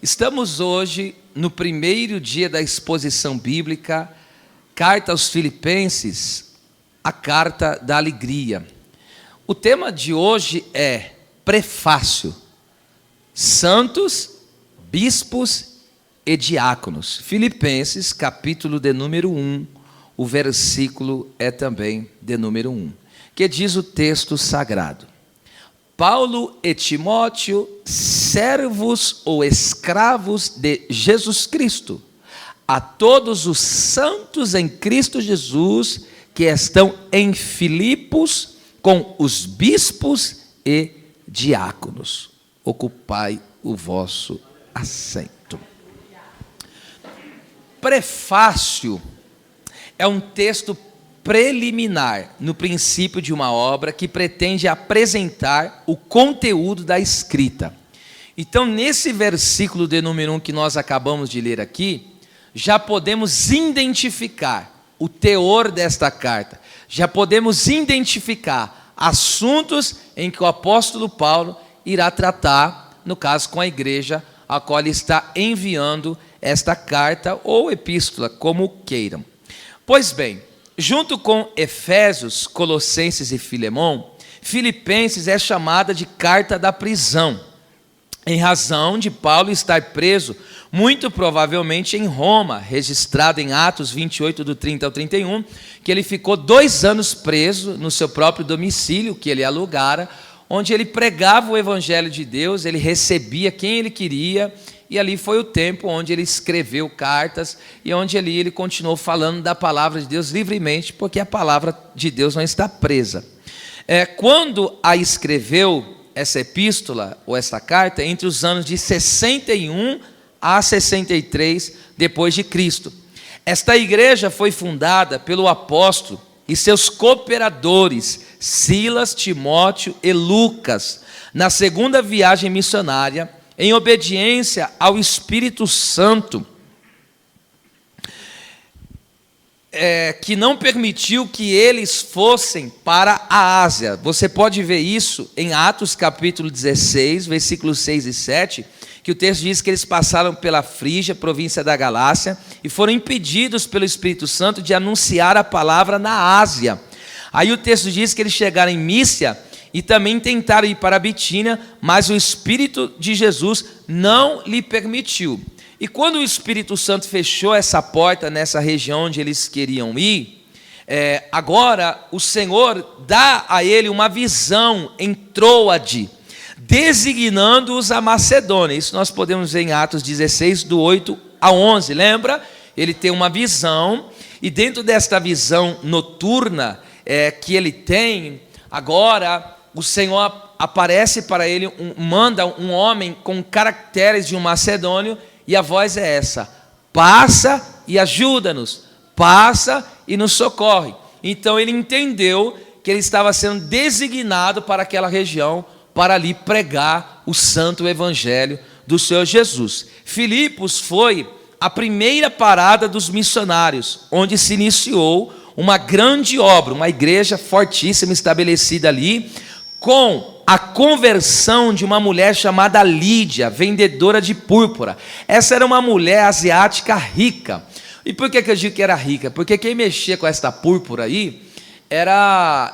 Estamos hoje no primeiro dia da exposição bíblica, Carta aos Filipenses, a Carta da Alegria. O tema de hoje é Prefácio, Santos, Bispos e Diáconos. Filipenses, capítulo de número 1, o versículo é também de número 1, que diz o texto sagrado. Paulo e Timóteo, servos ou escravos de Jesus Cristo, a todos os santos em Cristo Jesus que estão em Filipos com os bispos e diáconos. Ocupai o vosso assento. Prefácio é um texto preliminar no princípio de uma obra que pretende apresentar o conteúdo da escrita. Então, nesse versículo de número 1 que nós acabamos de ler aqui, já podemos identificar o teor desta carta, já podemos identificar assuntos em que o apóstolo Paulo irá tratar, no caso com a igreja a qual ele está enviando esta carta ou epístola, como queiram. Pois bem, junto com Efésios, Colossenses e Filemão, Filipenses é chamada de carta da prisão, em razão de Paulo estar preso, muito provavelmente em Roma, registrado em Atos 28, do 30 ao 31, que ele ficou 2 anos preso no seu próprio domicílio, que ele alugara, onde ele pregava o evangelho de Deus, ele recebia quem ele queria, e ali foi o tempo onde ele escreveu cartas e onde ali ele continuou falando da palavra de Deus livremente, porque a palavra de Deus não está presa. Quando a escreveu essa epístola ou essa carta, entre os anos de 61 a 63 depois de Cristo. Esta igreja foi fundada pelo apóstolo e seus cooperadores, Silas, Timóteo e Lucas, na segunda viagem missionária, em obediência ao Espírito Santo, que não permitiu que eles fossem para a Ásia. Você pode ver isso em Atos capítulo 16, versículos 6 e 7, que o texto diz que eles passaram pela Frígia, província da Galácia, e foram impedidos pelo Espírito Santo de anunciar a palavra na Ásia. Aí o texto diz que eles chegaram em Mísia, e também tentaram ir para a Bitínia, mas o Espírito de Jesus não lhe permitiu. E quando o Espírito Santo fechou essa porta nessa região onde eles queriam ir, agora o Senhor dá a ele uma visão em Troade, designando-os a Macedônia. Isso nós podemos ver em Atos 16, do 8 a 11, lembra? Ele tem uma visão, e dentro desta visão noturna que ele tem, agora o Senhor aparece para ele, manda um homem com caracteres de um macedônio, e a voz é essa: passa e ajuda-nos, passa e nos socorre. Então ele entendeu que ele estava sendo designado para aquela região, para ali pregar o santo evangelho do Senhor Jesus. Filipos foi a primeira parada dos missionários, onde se iniciou uma grande obra, uma igreja fortíssima estabelecida ali, com a conversão de uma mulher chamada Lídia, vendedora de púrpura. Essa era uma mulher asiática rica. E por que eu digo que era rica? Porque quem mexia com esta púrpura aí era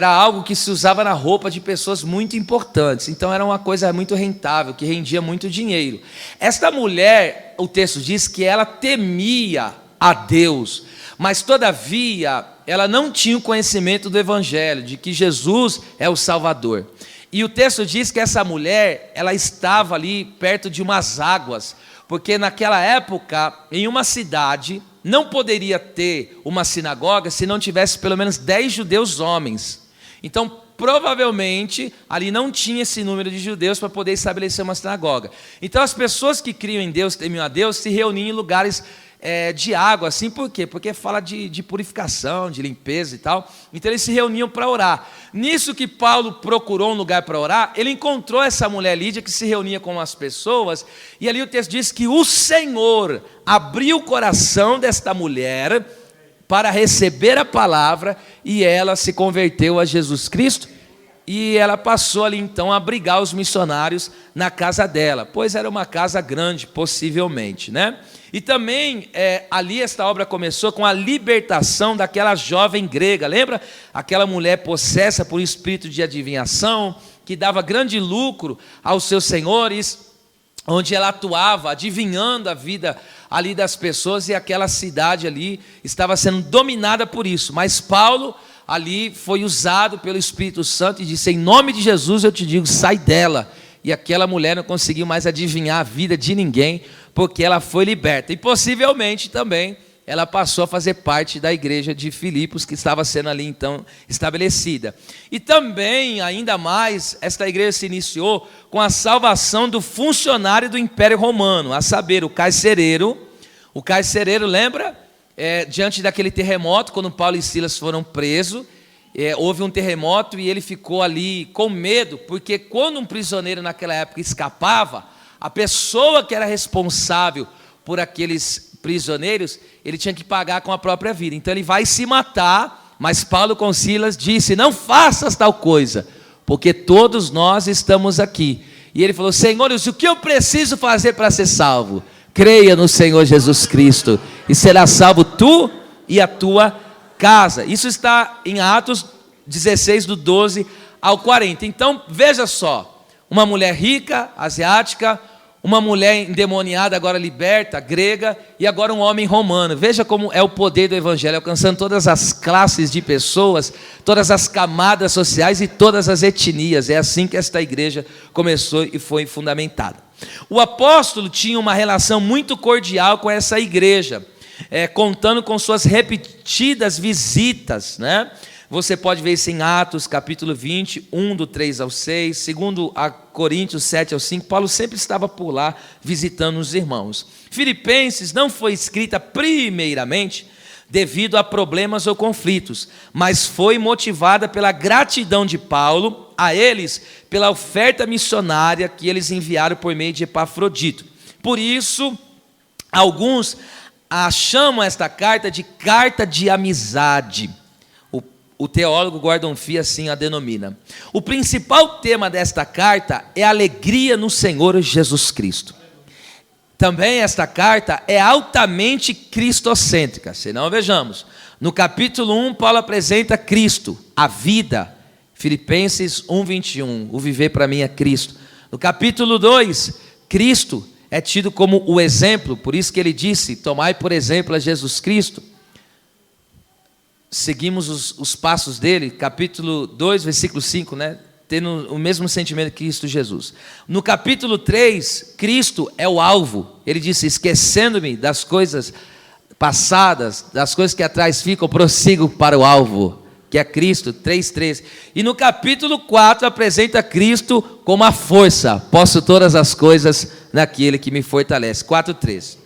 algo que se usava na roupa de pessoas muito importantes. Então era uma coisa muito rentável, que rendia muito dinheiro. Esta mulher, o texto diz que ela temia a Deus, mas todavia ela não tinha o conhecimento do evangelho, de que Jesus é o Salvador. E o texto diz que essa mulher, ela estava ali perto de umas águas, porque naquela época, em uma cidade, não poderia ter uma sinagoga se não tivesse pelo menos 10 judeus homens. Então, provavelmente, ali não tinha esse número de judeus para poder estabelecer uma sinagoga. Então, as pessoas que criam em Deus, temiam a Deus, se reuniam em lugares de água, assim, por quê? Porque fala de purificação, de limpeza e tal. Então eles se reuniam para orar. Nisso que Paulo procurou um lugar para orar, ele encontrou essa mulher Lídia que se reunia com as pessoas, e ali o texto diz que o Senhor abriu o coração desta mulher para receber a palavra, e ela se converteu a Jesus Cristo, e ela passou ali então a abrigar os missionários na casa dela, pois era uma casa grande, possivelmente, né? E também ali esta obra começou com a libertação daquela jovem grega, lembra? Aquela mulher possessa por espírito de adivinhação, que dava grande lucro aos seus senhores, onde ela atuava, adivinhando a vida ali das pessoas, e aquela cidade ali estava sendo dominada por isso. Mas Paulo ali foi usado pelo Espírito Santo e disse: em nome de Jesus eu te digo, sai dela. E aquela mulher não conseguiu mais adivinhar a vida de ninguém, porque ela foi liberta. E possivelmente também ela passou a fazer parte da igreja de Filipos, que estava sendo ali então estabelecida. E também, ainda mais, esta igreja se iniciou com a salvação do funcionário do Império Romano, a saber, o carcereiro. O carcereiro, lembra? Diante daquele terremoto, quando Paulo e Silas foram presos, houve um terremoto e ele ficou ali com medo, porque quando um prisioneiro naquela época escapava, a pessoa que era responsável por aqueles prisioneiros, ele tinha que pagar com a própria vida. Então ele vai se matar, mas Paulo com Silas disse: não faças tal coisa, porque todos nós estamos aqui. E ele falou: senhores, o que eu preciso fazer para ser salvo? Creia no Senhor Jesus Cristo, e será salvo tu e a tua casa. Isso está em Atos 16, do 12 ao 40. Então veja só, uma mulher rica, asiática, uma mulher endemoniada, agora liberta, grega, e agora um homem romano. Veja como é o poder do evangelho, alcançando todas as classes de pessoas, todas as camadas sociais e todas as etnias. É assim que esta igreja começou e foi fundamentada. O apóstolo tinha uma relação muito cordial com essa igreja, contando com suas repetidas visitas, né? Você pode ver isso em Atos, capítulo 20, 1 do 3 ao 6, segundo a Coríntios 7 ao 5, Paulo sempre estava por lá visitando os irmãos. Filipenses não foi escrita primeiramente devido a problemas ou conflitos, mas foi motivada pela gratidão de Paulo a eles, pela oferta missionária que eles enviaram por meio de Epafrodito. Por isso, alguns chamam esta carta de carta de amizade. O teólogo Gordon Fee assim a denomina. O principal tema desta carta é a alegria no Senhor Jesus Cristo. Também esta carta é altamente cristocêntrica. Se não, vejamos. No capítulo 1, Paulo apresenta Cristo, a vida. Filipenses 1:21, o viver para mim é Cristo. No capítulo 2, Cristo é tido como o exemplo, por isso que ele disse: tomai por exemplo a Jesus Cristo. Seguimos os passos dele, capítulo 2, versículo 5, né? Tendo o mesmo sentimento que Cristo Jesus. No capítulo 3, Cristo é o alvo. Ele disse: esquecendo-me das coisas passadas, das coisas que atrás ficam, prossigo para o alvo, que é Cristo, 3:3. E no capítulo 4 apresenta Cristo como a força. Posso todas as coisas naquele que me fortalece, 4:3.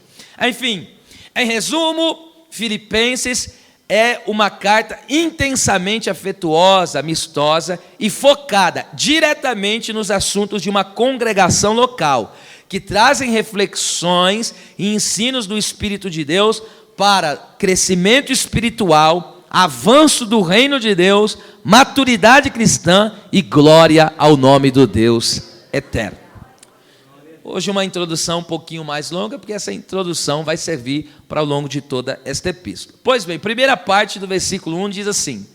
Enfim, em resumo, Filipenses é uma carta intensamente afetuosa, amistosa e focada diretamente nos assuntos de uma congregação local, que trazem reflexões e ensinos do Espírito de Deus para crescimento espiritual, avanço do reino de Deus, maturidade cristã e glória ao nome do Deus eterno. Hoje uma introdução um pouquinho mais longa, porque essa introdução vai servir para o longo de toda esta epístola. Pois bem, primeira parte do versículo 1 diz assim: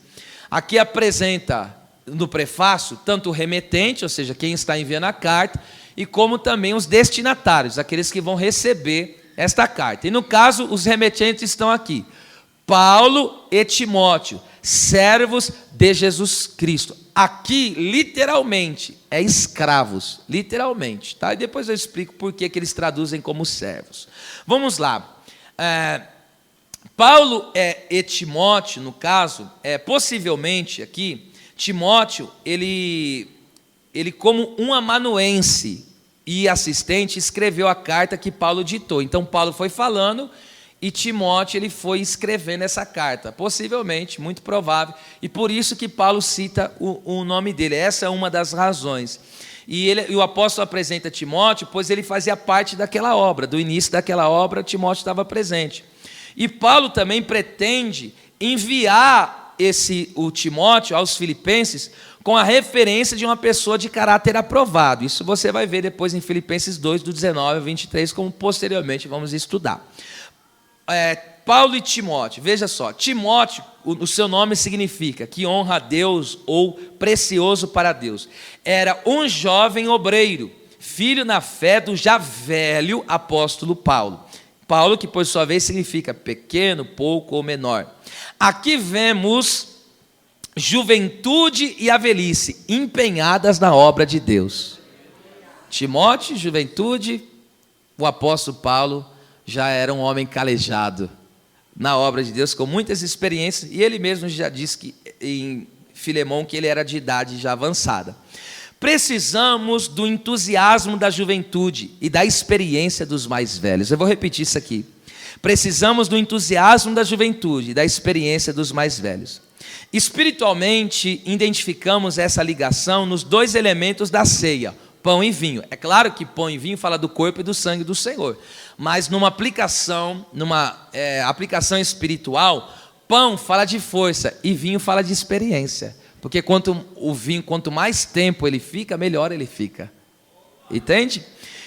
aqui apresenta no prefácio tanto o remetente, ou seja, quem está enviando a carta, e como também os destinatários, aqueles que vão receber esta carta. E no caso, os remetentes estão aqui: Paulo e Timóteo, servos de Jesus Cristo. Aqui, literalmente, é escravos, literalmente, tá? E depois eu explico por que eles traduzem como servos. Vamos lá. Paulo e Timóteo, no caso, possivelmente aqui, Timóteo, ele como um amanuense e assistente, escreveu a carta que Paulo ditou. Então, Paulo foi falando e Timóteo ele foi escrevendo essa carta, possivelmente, muito provável, e por isso que Paulo cita o nome dele. Essa é uma das razões. E o apóstolo apresenta Timóteo, pois ele fazia parte daquela obra, do início daquela obra, Timóteo estava presente. E Paulo também pretende enviar o Timóteo aos filipenses com a referência de uma pessoa de caráter aprovado. Isso você vai ver depois em Filipenses 2, do 19 ao 23, como posteriormente vamos estudar. Paulo e Timóteo, veja só, Timóteo, o seu nome significa que honra a Deus ou precioso para Deus. Era um jovem obreiro, filho na fé do já velho apóstolo Paulo. Paulo, que por sua vez significa pequeno, pouco ou menor. Aqui vemos juventude e a velhice empenhadas na obra de Deus. Timóteo, juventude, o apóstolo Paulo já era um homem calejado na obra de Deus, com muitas experiências, e ele mesmo já disse que, em Filemão, que ele era de idade já avançada. Precisamos do entusiasmo da juventude e da experiência dos mais velhos. Eu vou repetir isso aqui. Precisamos do entusiasmo da juventude e da experiência dos mais velhos. Espiritualmente, identificamos essa ligação nos dois elementos da ceia, pão e vinho. É claro que pão e vinho fala do corpo e do sangue do Senhor, mas numa aplicação espiritual, pão fala de força e vinho fala de experiência, porque quanto mais tempo ele fica, melhor ele fica. Entende?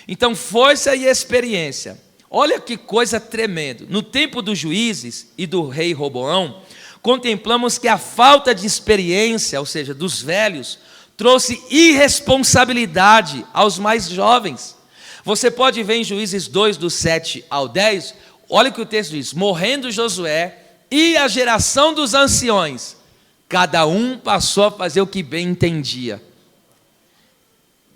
Então, força e experiência. Olha que coisa tremenda. No tempo dos juízes e do rei Roboão, contemplamos que a falta de experiência, ou seja, dos velhos, trouxe irresponsabilidade aos mais jovens. Você pode ver em Juízes 2, do 7 ao 10, olha o que o texto diz: morrendo Josué e a geração dos anciões, cada um passou a fazer o que bem entendia.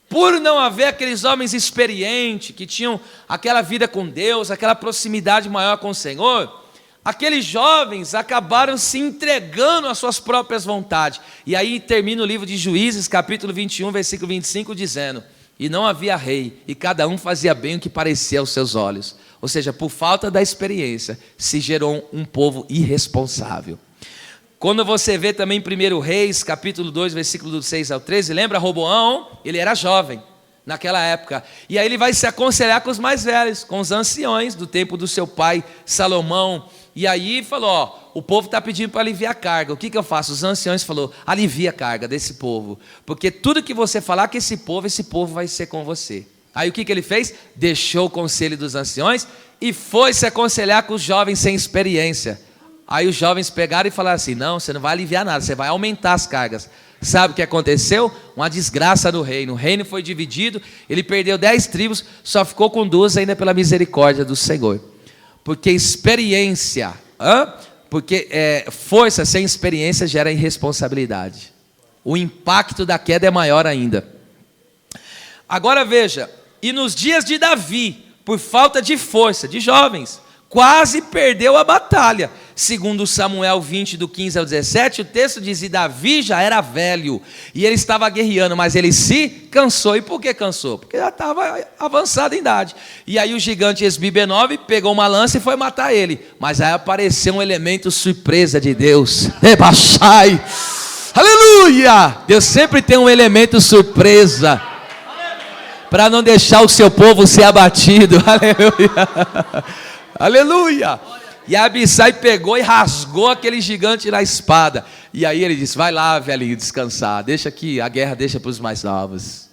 Por não haver aqueles homens experientes, que tinham aquela vida com Deus, aquela proximidade maior com o Senhor, aqueles jovens acabaram se entregando às suas próprias vontades. E aí termina o livro de Juízes, capítulo 21, versículo 25, dizendo: e não havia rei, e cada um fazia bem o que parecia aos seus olhos. Ou seja, por falta da experiência, se gerou um povo irresponsável. Quando você vê também 1 Reis, capítulo 2, versículo do 6 ao 13, lembra Roboão? Ele era jovem naquela época, e aí ele vai se aconselhar com os mais velhos, com os anciões do tempo do seu pai Salomão. E aí falou: ó, o povo está pedindo para aliviar a carga, o que eu faço? Os anciões falaram: alivia a carga desse povo, porque tudo que você falar com esse povo vai ser com você. Aí o que ele fez? Deixou o conselho dos anciões e foi se aconselhar com os jovens sem experiência. Aí os jovens pegaram e falaram assim: não, você não vai aliviar nada, você vai aumentar as cargas. Sabe o que aconteceu? Uma desgraça no reino. O reino foi dividido, ele perdeu 10 tribos, só ficou com 2 ainda pela misericórdia do Senhor. Porque experiência, força sem experiência gera irresponsabilidade. O impacto da queda é maior ainda. Agora veja, e nos dias de Davi, por falta de força, de jovens, quase perdeu a batalha. Segundo Samuel 20, do 15 ao 17, o texto diz: e Davi já era velho, e ele estava guerreando, mas ele se cansou. E por que cansou? Porque já estava avançado em idade. E aí o gigante Esbi-Benob pegou uma lança e foi matar ele. Mas aí apareceu um elemento surpresa de Deus. Rebaixai! Aleluia! Deus sempre tem um elemento surpresa para não deixar o seu povo ser abatido. Aleluia! Aleluia! E Abissai pegou e rasgou aquele gigante na espada. E aí ele disse: vai lá, velhinho, descansar. Deixa aqui, a guerra deixa para os mais novos.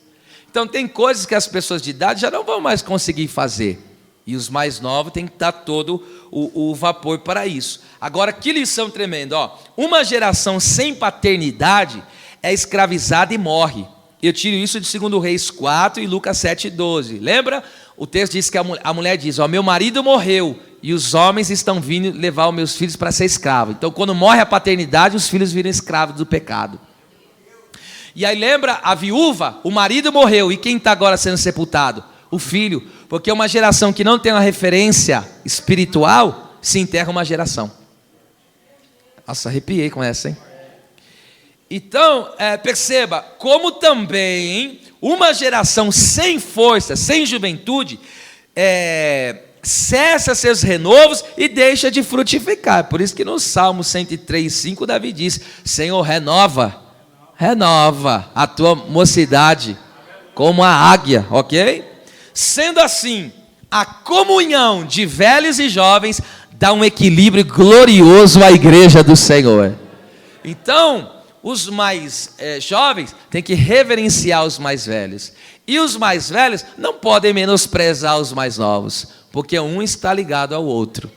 Então tem coisas que as pessoas de idade já não vão mais conseguir fazer. E os mais novos têm que dar todo o vapor para isso. Agora, que lição tremenda. Ó. Uma geração sem paternidade é escravizada e morre. Eu tiro isso de 2 Reis 4 e Lucas 7,12. Lembra? O texto diz que a mulher diz: ó, meu marido morreu e os homens estão vindo levar os meus filhos para ser escravo. Então, quando morre a paternidade, os filhos viram escravos do pecado. E aí lembra a viúva? O marido morreu, e quem está agora sendo sepultado? O filho. Porque uma geração que não tem uma referência espiritual, se enterra uma geração. Nossa, arrepiei com essa, hein? Então, perceba, como também uma geração sem força, sem juventude, cessa seus renovos e deixa de frutificar. Por isso que no Salmo 103:5 Davi diz: Senhor, renova a tua mocidade como a águia, ok? Sendo assim, a comunhão de velhos e jovens dá um equilíbrio glorioso à igreja do Senhor. Então, os mais jovens têm que reverenciar os mais velhos. E os mais velhos não podem menosprezar os mais novos, porque um está ligado ao outro.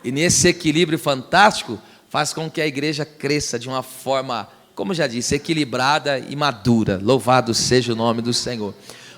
E nesse equilíbrio fantástico, faz com que a igreja cresça de uma forma, como já disse, equilibrada e madura. Louvado seja o nome do Senhor.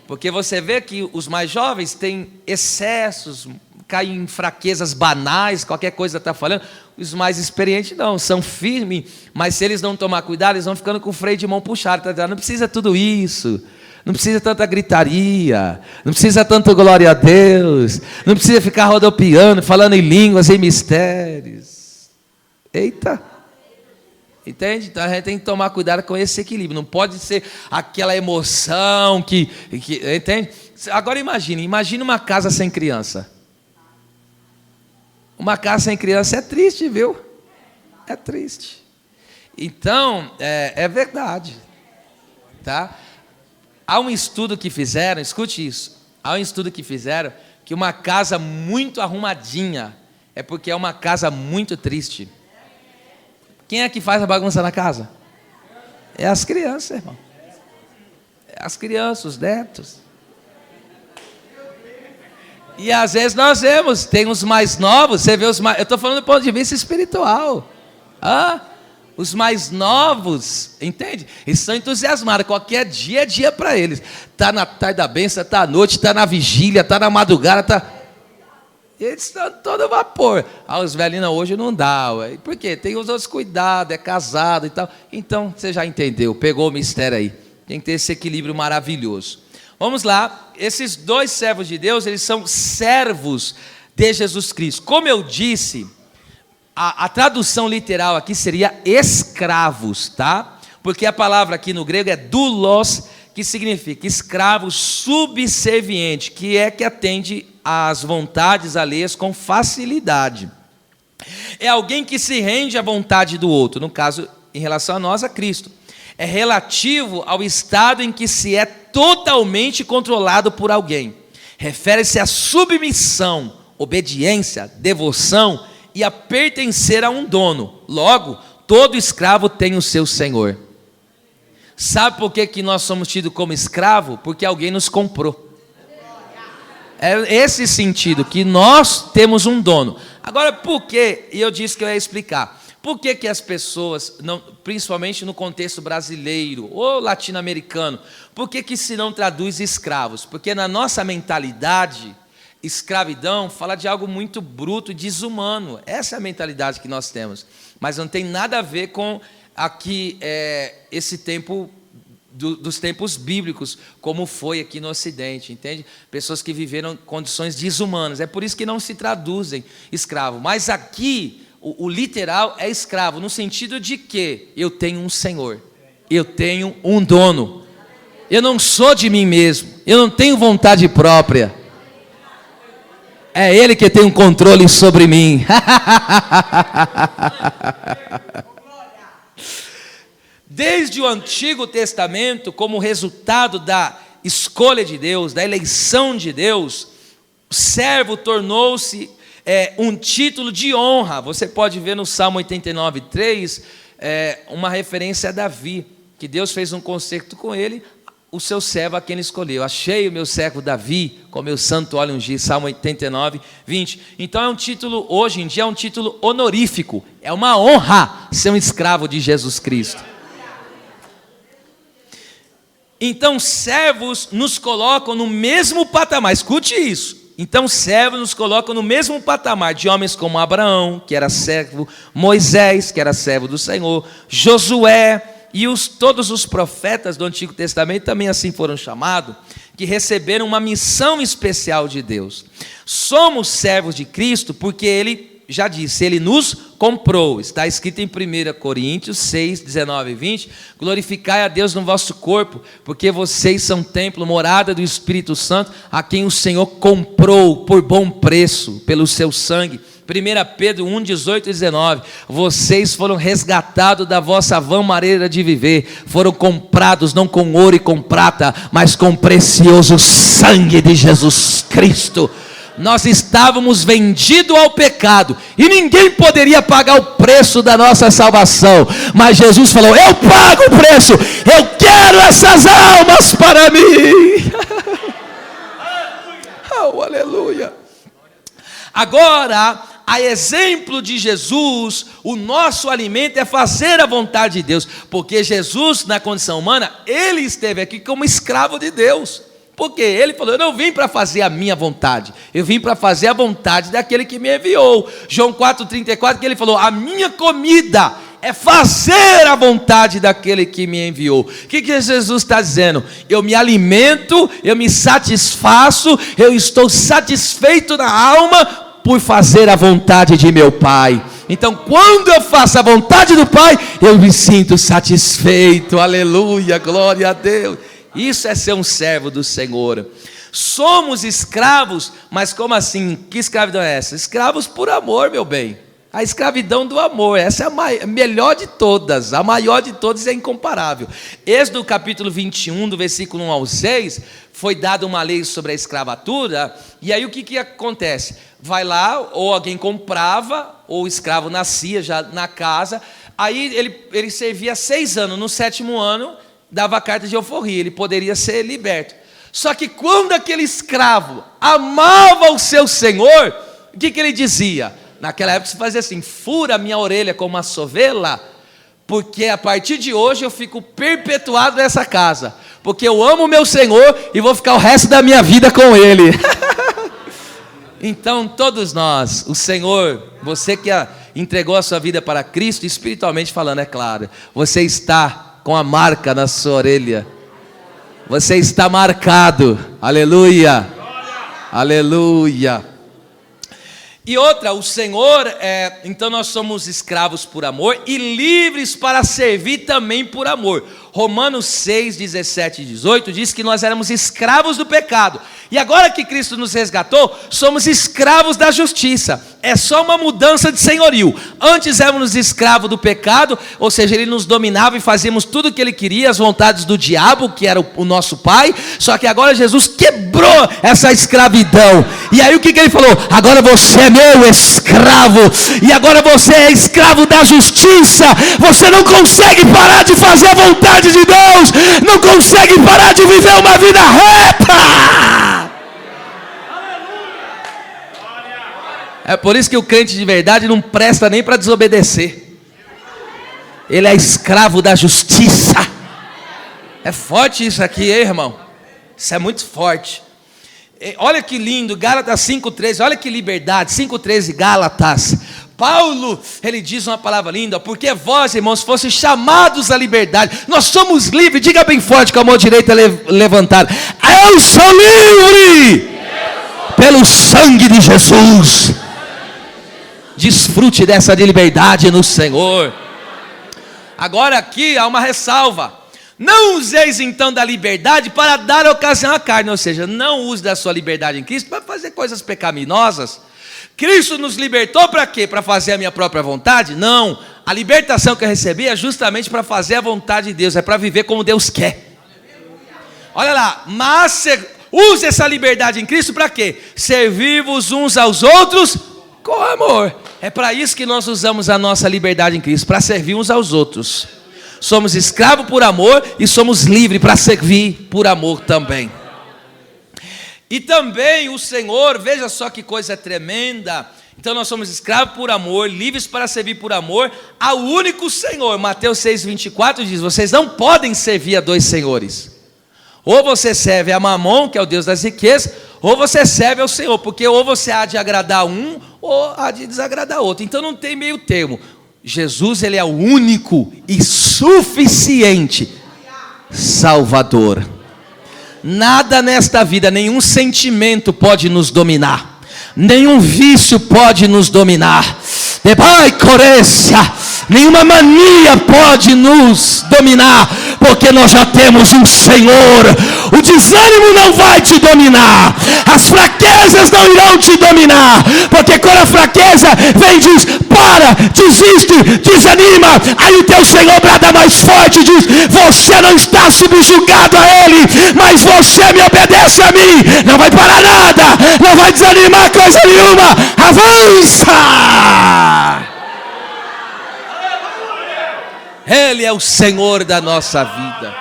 Porque você vê que os mais jovens têm excessos, caem em fraquezas banais, qualquer coisa está falando. Os mais experientes não, são firmes, mas se eles não tomar cuidado, eles vão ficando com o freio de mão puxado. Tá? Não precisa tudo isso, não precisa tanta gritaria, não precisa tanto glória a Deus, não precisa ficar rodopiando, falando em línguas, em mistérios. Eita! Entende? Então a gente tem que tomar cuidado com esse equilíbrio. Não pode ser aquela emoção que entende? Agora imagine uma casa sem criança. Uma casa sem criança é triste, viu? É triste. Então, é verdade. Tá? Há um estudo que fizeram, escute isso. Há um estudo que fizeram que uma casa muito arrumadinha é porque é uma casa muito triste. Quem é que faz a bagunça na casa? É as crianças, irmão. É as crianças, os netos. E às vezes nós vemos, tem os mais novos, você vê os mais... Eu estou falando do ponto de vista espiritual. Os mais novos, entende? Eles são entusiasmados, qualquer dia é dia para eles. Está na tarde da bênção, está à noite, está na vigília, está na madrugada, está... Eles estão todo vapor. Os velhinhos hoje não dá. Ué. Por quê? Tem os outros cuidados, é casado e tal. Então, você já entendeu, pegou o mistério aí. Tem que ter esse equilíbrio maravilhoso. Vamos lá. Esses dois servos de Deus, eles são servos de Jesus Cristo. Como eu disse, a tradução literal aqui seria escravos, tá? Porque a palavra aqui no grego é doulos, que significa escravo subserviente, que atende às vontades alheias com facilidade. É alguém que se rende à vontade do outro, no caso, em relação a nós, a Cristo. É relativo ao estado em que se é totalmente controlado por alguém. Refere-se à submissão, obediência, devoção e a pertencer a um dono. Logo, todo escravo tem o seu senhor. Sabe por que nós somos tidos como escravo? Porque alguém nos comprou. É esse sentido, que nós temos um dono. Agora, por que? E eu disse que eu ia explicar. Por que as pessoas, principalmente no contexto brasileiro ou latino-americano, por que se não traduz escravos? Porque na nossa mentalidade, escravidão fala de algo muito bruto e desumano. Essa é a mentalidade que nós temos. Mas não tem nada a ver com aqui esse tempo dos tempos bíblicos, como foi aqui no Ocidente, entende? Pessoas que viveram condições desumanas. É por isso que não se traduzem escravo. Mas aqui, o literal é escravo, no sentido de que eu tenho um senhor, eu tenho um dono. Eu não sou de mim mesmo, eu não tenho vontade própria. É Ele que tem um controle sobre mim. Desde o Antigo Testamento, como resultado da escolha de Deus, da eleição de Deus, o servo tornou-se um título de honra. Você pode ver no Salmo 89:3, uma referência a Davi, que Deus fez um concerto com ele, o seu servo a quem ele escolheu. Achei o meu servo Davi, com meu santo óleo ungido, Salmo 89:20. Então é um título, hoje em dia é um título honorífico, é uma honra ser um escravo de Jesus Cristo. Então, servos nos colocam no mesmo patamar, escute isso. Então, servos nos colocam no mesmo patamar de homens como Abraão, que era servo, Moisés, que era servo do Senhor, Josué e todos os profetas do Antigo Testamento também assim foram chamados, que receberam uma missão especial de Deus. Somos servos de Cristo porque Ele já disse, Ele nos comprou. Está escrito em 1 Coríntios 6, 19 e 20. Glorificai a Deus no vosso corpo, porque vocês são templo, morada do Espírito Santo, a quem o Senhor comprou por bom preço, pelo seu sangue. 1 Pedro 1, 18 e 19. Vocês foram resgatados da vossa vã maneira de viver. Foram comprados não com ouro e com prata, mas com o precioso sangue de Jesus Cristo. Nós estávamos vendidos ao pecado e ninguém poderia pagar o preço da nossa salvação, mas Jesus falou: eu pago o preço, eu quero essas almas para mim. Oh, aleluia. Agora, a exemplo de Jesus, o nosso alimento é fazer a vontade de Deus, porque Jesus, na condição humana, ele esteve aqui como escravo de Deus. Porque ele falou: eu não vim para fazer a minha vontade, eu vim para fazer a vontade daquele que me enviou. João 4,34, que ele falou: a minha comida é fazer a vontade daquele que me enviou. O que Jesus está dizendo? Eu me alimento, eu me satisfaço, eu estou satisfeito na alma por fazer a vontade de meu Pai. Então, quando eu faço a vontade do Pai, eu me sinto satisfeito. Aleluia, glória a Deus. Isso é ser um servo do Senhor. Somos escravos, mas como assim? Que escravidão é essa? Escravos por amor, meu bem. A escravidão do amor, essa é a melhor de todas, a maior de todas, é incomparável. Êxodo capítulo 21, do versículo 1 ao 6, foi dada uma lei sobre a escravatura, e aí o que acontece? Vai lá, ou alguém comprava, ou o escravo nascia já na casa, aí ele servia 6 anos, no 7º ano, dava a carta de alforria, ele poderia ser liberto. Só que quando aquele escravo amava o seu senhor, o que ele dizia? Naquela época se fazia assim: fura minha orelha como uma sovela, porque a partir de hoje eu fico perpetuado nessa casa, porque eu amo o meu senhor e vou ficar o resto da minha vida com ele. Então todos nós, o Senhor, você que entregou a sua vida para Cristo, espiritualmente falando, é claro, você está com a marca na sua orelha, você está marcado, aleluia, aleluia. E outra, o Senhor, então nós somos escravos por amor e livres para servir também por amor. Romanos 6, 17 e 18 diz que nós éramos escravos do pecado, e agora que Cristo nos resgatou, somos escravos da justiça. É só uma mudança de senhorio. Antes éramos escravos do pecado, ou seja, ele nos dominava e fazíamos tudo o que ele queria, as vontades do diabo, que era o nosso pai. Só que agora Jesus quebrou essa escravidão, e aí o que ele falou? Agora você é meu escravo, e agora você é escravo da justiça. Você não consegue parar de fazer a vontade de Deus, não consegue parar de viver uma vida reta. É por isso que o crente de verdade não presta nem para desobedecer. Ele é escravo da justiça. É forte isso aqui, hein, irmão? Isso é muito forte. Olha que lindo, Gálatas 5,13, olha que liberdade, 5,13, Gálatas. Paulo, ele diz uma palavra linda: porque vós, irmãos, fossem chamados à liberdade. Nós somos livres, diga bem forte com a mão direita levantada: eu sou livre pelo sangue de Jesus. Desfrute dessa liberdade no Senhor. Agora aqui há uma ressalva: não useis então da liberdade para dar ocasião à carne, ou seja, não use da sua liberdade em Cristo para fazer coisas pecaminosas. Cristo nos libertou para quê? Para fazer a minha própria vontade? Não, a libertação que eu recebi é justamente para fazer a vontade de Deus, é para viver como Deus quer. Olha lá, mas use essa liberdade em Cristo para quê? Servir-vos uns aos outros com amor. É para isso que nós usamos a nossa liberdade em Cristo, para servir uns aos outros. Somos escravos por amor e somos livres para servir por amor também. E também o Senhor, veja só que coisa tremenda. Então nós somos escravos por amor, livres para servir por amor ao único Senhor. Mateus 6,24 diz: vocês não podem servir a 2 senhores. Ou você serve a Mamon, que é o Deus das riquezas, ou você serve ao Senhor, porque ou você há de agradar um, ou há de desagradar outro. Então não tem meio termo. Jesus, ele é o único e suficiente Salvador. Nada nesta vida, nenhum sentimento pode nos dominar, nenhum vício pode nos dominar. nenhuma mania pode nos dominar, porque nós já temos um Senhor. O desânimo não vai te dominar, as fraquezas não irão te dominar, porque quando a fraqueza vem e diz: para, desiste, desanima, aí o teu Senhor brada mais forte e diz: você não está subjugado a Ele, mas você me obedece a mim. Não vai parar nada, não vai desanimar coisa nenhuma, avança. Ele é o Senhor da nossa vida.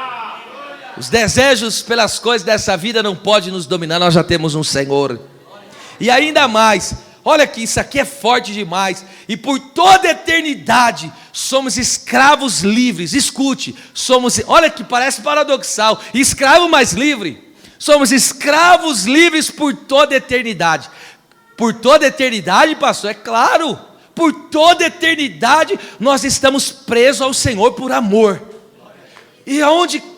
Os desejos pelas coisas dessa vida não podem nos dominar, nós já temos um Senhor. E ainda mais, olha que isso aqui é forte demais. E por toda a eternidade somos escravos livres. Escute, olha que parece paradoxal, escravo mais livre. Somos escravos livres por toda a eternidade. Por toda a eternidade, pastor, é claro. Por toda a eternidade nós estamos presos ao Senhor por amor. E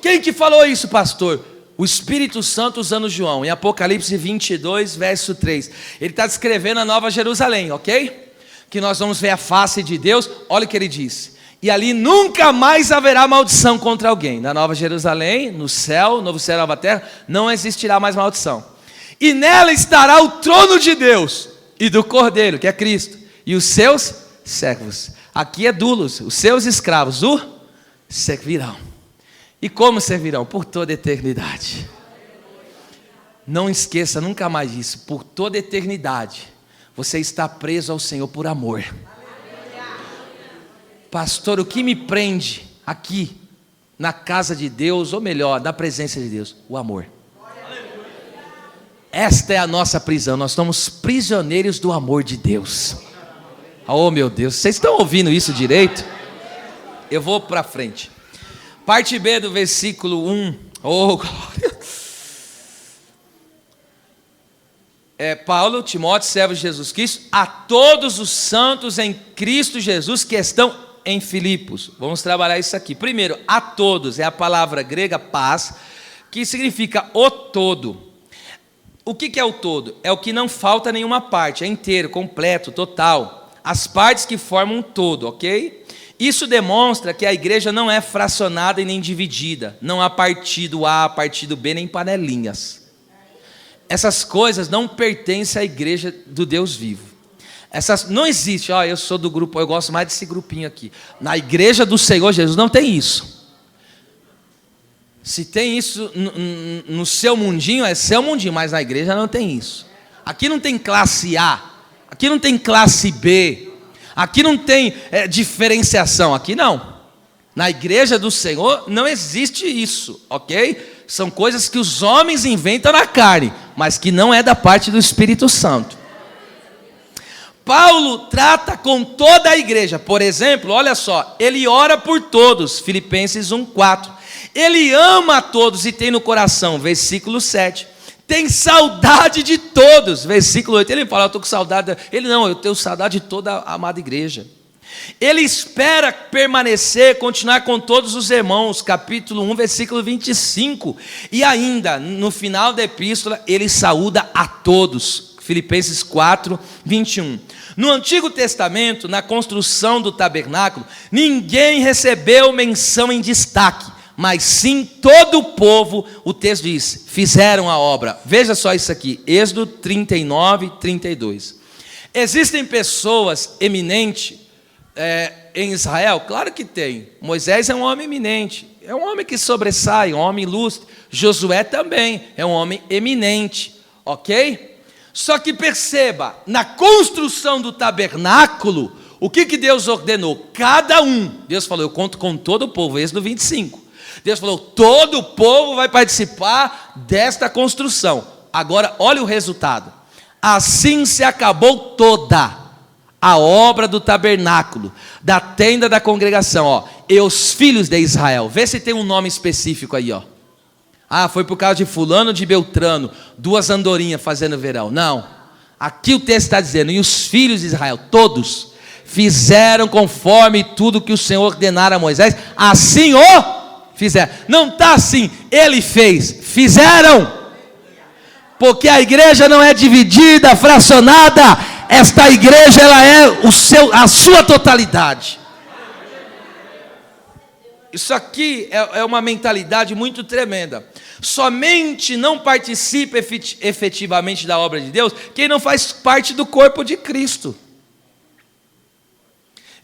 quem que falou isso, pastor? O Espírito Santo usando João, em Apocalipse 22, verso 3. Ele está descrevendo a Nova Jerusalém, ok? Que nós vamos ver a face de Deus. Olha o que ele diz: e ali nunca mais haverá maldição contra alguém. Na Nova Jerusalém, no céu, novo céu e nova terra, não existirá mais maldição. E nela estará o trono de Deus e do Cordeiro, que é Cristo, e os seus servos. Aqui é dulos, os seus escravos o servirão. E como servirão? Por toda a eternidade. Não esqueça nunca mais disso. Por toda a eternidade você está preso ao Senhor por amor. Pastor, o que me prende aqui na casa de Deus, ou melhor, na presença de Deus? O amor. Esta é a nossa prisão. Nós somos prisioneiros do amor de Deus. Oh meu Deus, vocês estão ouvindo isso direito? Eu vou para frente. Parte B do versículo 1. Oh, glória. Paulo, Timóteo, servo de Jesus Cristo, a todos os santos em Cristo Jesus que estão em Filipos. Vamos trabalhar isso aqui. Primeiro, a todos, é a palavra grega paz, que significa o todo. O que é o todo? É o que não falta nenhuma parte, é inteiro, completo, total. As partes que formam um todo, ok? Isso demonstra que a igreja não é fracionada e nem dividida. Não há partido A, partido B, nem panelinhas. Essas coisas não pertencem à igreja do Deus vivo. Não existe, eu sou do grupo, eu gosto mais desse grupinho aqui. Na igreja do Senhor Jesus não tem isso. Se tem isso no seu mundinho, é seu mundinho, mas na igreja não tem isso. Aqui não tem classe A, aqui não tem classe B, aqui não tem diferenciação, aqui não. Na igreja do Senhor não existe isso, ok? São coisas que os homens inventam na carne, mas que não é da parte do Espírito Santo. Paulo trata com toda a igreja. Por exemplo, olha só, ele ora por todos, Filipenses 1:4. Ele ama a todos e tem no coração, versículo 7. Tem saudade de todos, versículo 8. Ele fala, eu estou com saudade. Ele não, eu tenho saudade de toda a amada igreja. Ele espera permanecer, continuar com todos os irmãos, capítulo 1, versículo 25. E ainda, no final da epístola, ele saúda a todos, Filipenses 4, 21. No Antigo Testamento, na construção do tabernáculo, ninguém recebeu menção em destaque, mas sim todo o povo, o texto diz, fizeram a obra. Veja só isso aqui, Êxodo 39, 32. Existem pessoas eminentes em Israel? Claro que tem. Moisés é um homem eminente, é um homem que sobressai, um homem ilustre. Josué também é um homem eminente, ok? Só que perceba, na construção do tabernáculo, o que Deus ordenou? Cada um, Deus falou, eu conto com todo o povo, Êxodo 25. Deus falou, todo o povo vai participar desta construção. Agora, olha o resultado. Assim se acabou toda a obra do tabernáculo, da tenda da congregação, e os filhos de Israel. Vê se tem um nome específico aí, foi por causa de fulano, de Beltrano, 2 andorinhas fazendo verão. Não, aqui o texto está dizendo, e os filhos de Israel, todos, fizeram conforme tudo que o Senhor ordenara a Moisés, assim fizeram. Não está assim, ele fez, fizeram. Porque a igreja não é dividida, fracionada. Esta igreja, ela é a sua totalidade. isso aqui é uma mentalidade muito tremenda. Somente não participa efetivamente da obra de Deus quem não faz parte do corpo de Cristo.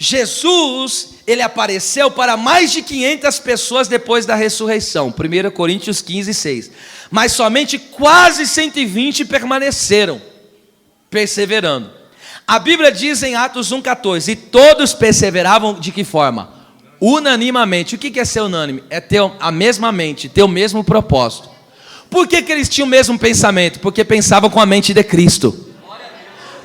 Jesus, ele apareceu para mais de 500 pessoas depois da ressurreição, 1 Coríntios 15, 6. Mas somente quase 120 permaneceram, perseverando. A Bíblia diz em Atos 1,14, e todos perseveravam de que forma? Unanimamente. O que é ser unânime? É ter a mesma mente, ter o mesmo propósito. Por que eles tinham o mesmo pensamento? Porque pensavam com a mente de Cristo.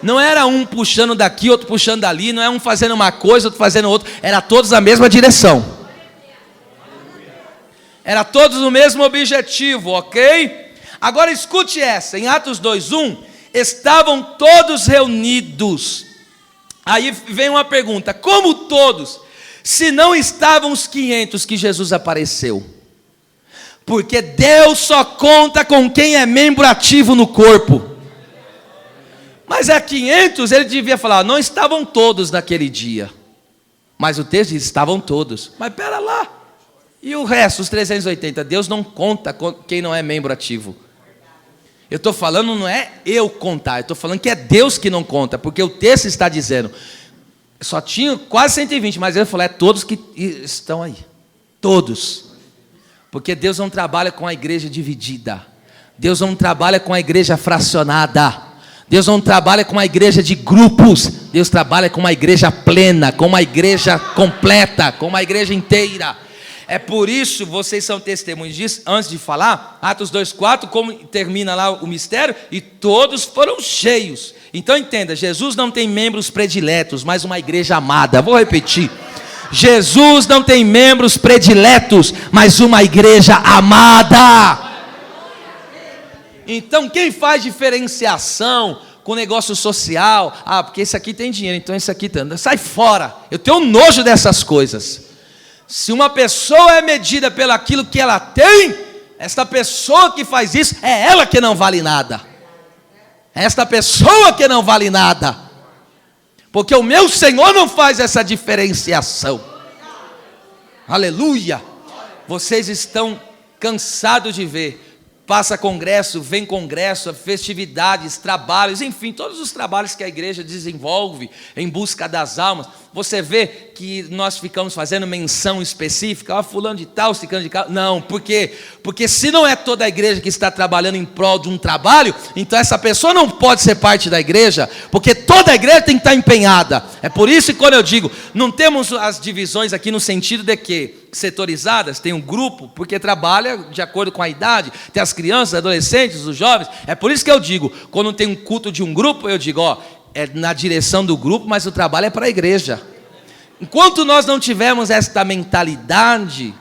Não era um puxando daqui, outro puxando dali, não é um fazendo uma coisa, outro fazendo outra, era todos na mesma direção. Era todos no mesmo objetivo, ok? Agora escute essa, em Atos 2:1, estavam todos reunidos. Aí vem uma pergunta, como todos? Se não estavam os 500 que Jesus apareceu? Porque Deus só conta com quem é membro ativo no corpo. Mas a 500 ele devia falar, não estavam todos naquele dia. Mas o texto diz, estavam todos. Mas pera lá, e o resto, os 380? Deus não conta com quem não é membro ativo. Eu estou falando, não é eu contar, eu estou falando que é Deus que não conta. Porque o texto está dizendo, só tinha quase 120, mas ele falou, é todos que estão aí. Todos. Porque Deus não trabalha com a igreja dividida. Deus não trabalha com a igreja fracionada. Deus não trabalha com uma igreja de grupos. Deus trabalha com uma igreja plena, com uma igreja completa, com uma igreja inteira. É por isso, vocês são testemunhos disso. Antes de falar, Atos 2,4, como termina lá o mistério, e todos foram cheios. Então entenda, Jesus não tem membros prediletos, mas uma igreja amada. Vou repetir, Jesus não tem membros prediletos, mas uma igreja amada. Então quem faz diferenciação com negócio social, porque esse aqui tem dinheiro, então esse aqui tem, sai fora, eu tenho nojo dessas coisas. Se uma pessoa é medida pelo aquilo que ela tem, esta pessoa que faz isso, é ela que não vale nada. Esta pessoa que não vale nada. Porque o meu Senhor não faz essa diferenciação. Aleluia. Vocês estão cansados de ver. Passa congresso, vem congresso, festividades, trabalhos, enfim, todos os trabalhos que a igreja desenvolve em busca das almas. Você vê que nós ficamos fazendo menção específica, fulano de tal, ciclano de tal. Não, por quê? Porque se não é toda a igreja que está trabalhando em prol de um trabalho, então essa pessoa não pode ser parte da igreja, porque toda a igreja tem que estar empenhada. É por isso que quando eu digo, não temos as divisões aqui no sentido de que setorizadas, tem um grupo, porque trabalha de acordo com a idade, tem as crianças, adolescentes, os jovens. É por isso que eu digo, quando tem um culto de um grupo, eu digo, é na direção do grupo, mas o trabalho é para a igreja. Enquanto nós não tivermos esta mentalidade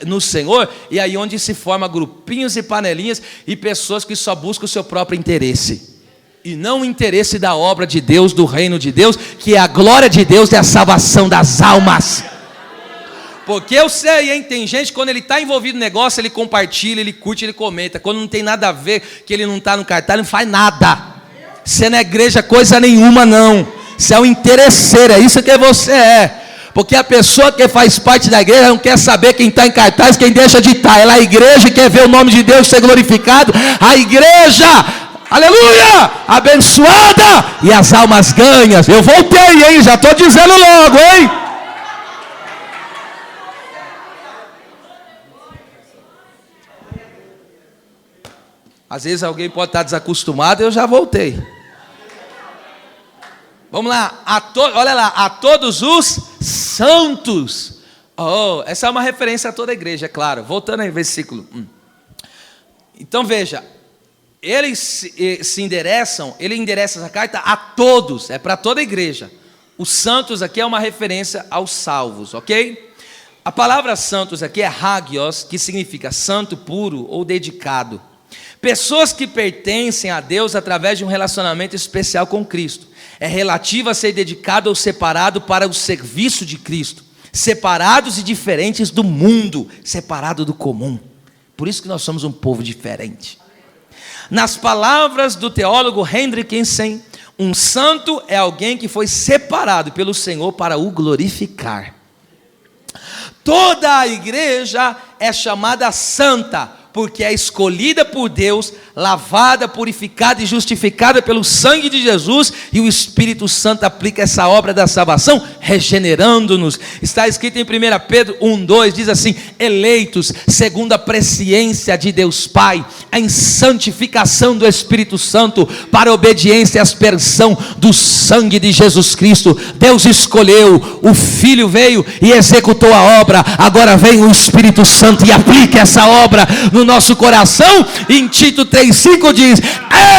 no Senhor, e aí onde se forma grupinhos e panelinhas, e pessoas que só buscam o seu próprio interesse, e não o interesse da obra de Deus, do reino de Deus, que é a glória de Deus e a salvação das almas. Porque eu sei, hein? Tem gente, quando ele está envolvido no negócio, ele compartilha, ele curte, ele comenta. Quando não tem nada a ver, que ele não está no cartaz, ele não faz nada. Você não é igreja coisa nenhuma, não. Você é um interesseiro, é isso que você é. Porque a pessoa que faz parte da igreja não quer saber quem está em cartaz, quem deixa de estar. Ela é a igreja e quer ver o nome de Deus ser glorificado. A igreja, aleluia, abençoada, e as almas ganhas. Eu voltei, hein? Já estou dizendo logo, hein? Às vezes alguém pode estar desacostumado, eu já voltei. Vamos lá, olha lá, a todos os santos. Essa é uma referência a toda a igreja, é claro. Voltando aí, versículo 1. Então veja, eles se endereçam, ele endereça essa carta a todos, é para toda a igreja. Os santos aqui é uma referência aos salvos, ok? A palavra santos aqui é hagios, que significa santo, puro ou dedicado. Pessoas que pertencem a Deus através de um relacionamento especial com Cristo. É relativo a ser dedicado ou separado para o serviço de Cristo. Separados e diferentes do mundo, separado do comum. Por isso que nós somos um povo diferente. Nas palavras do teólogo Hendrickson, um santo é alguém que foi separado pelo Senhor para o glorificar. toda a igreja é chamada santa, porque é escolhida por Deus, lavada, purificada e justificada pelo sangue de Jesus, e o Espírito Santo aplica essa obra da salvação, regenerando-nos. Está escrito em 1 Pedro 1:2, diz assim: eleitos segundo a presciência de Deus Pai, em santificação do Espírito Santo, para a obediência e aspersão do sangue de Jesus Cristo. Deus escolheu, o Filho veio e executou a obra, agora vem o Espírito Santo e aplica essa obra no nosso coração. E em Tito 3:5 diz: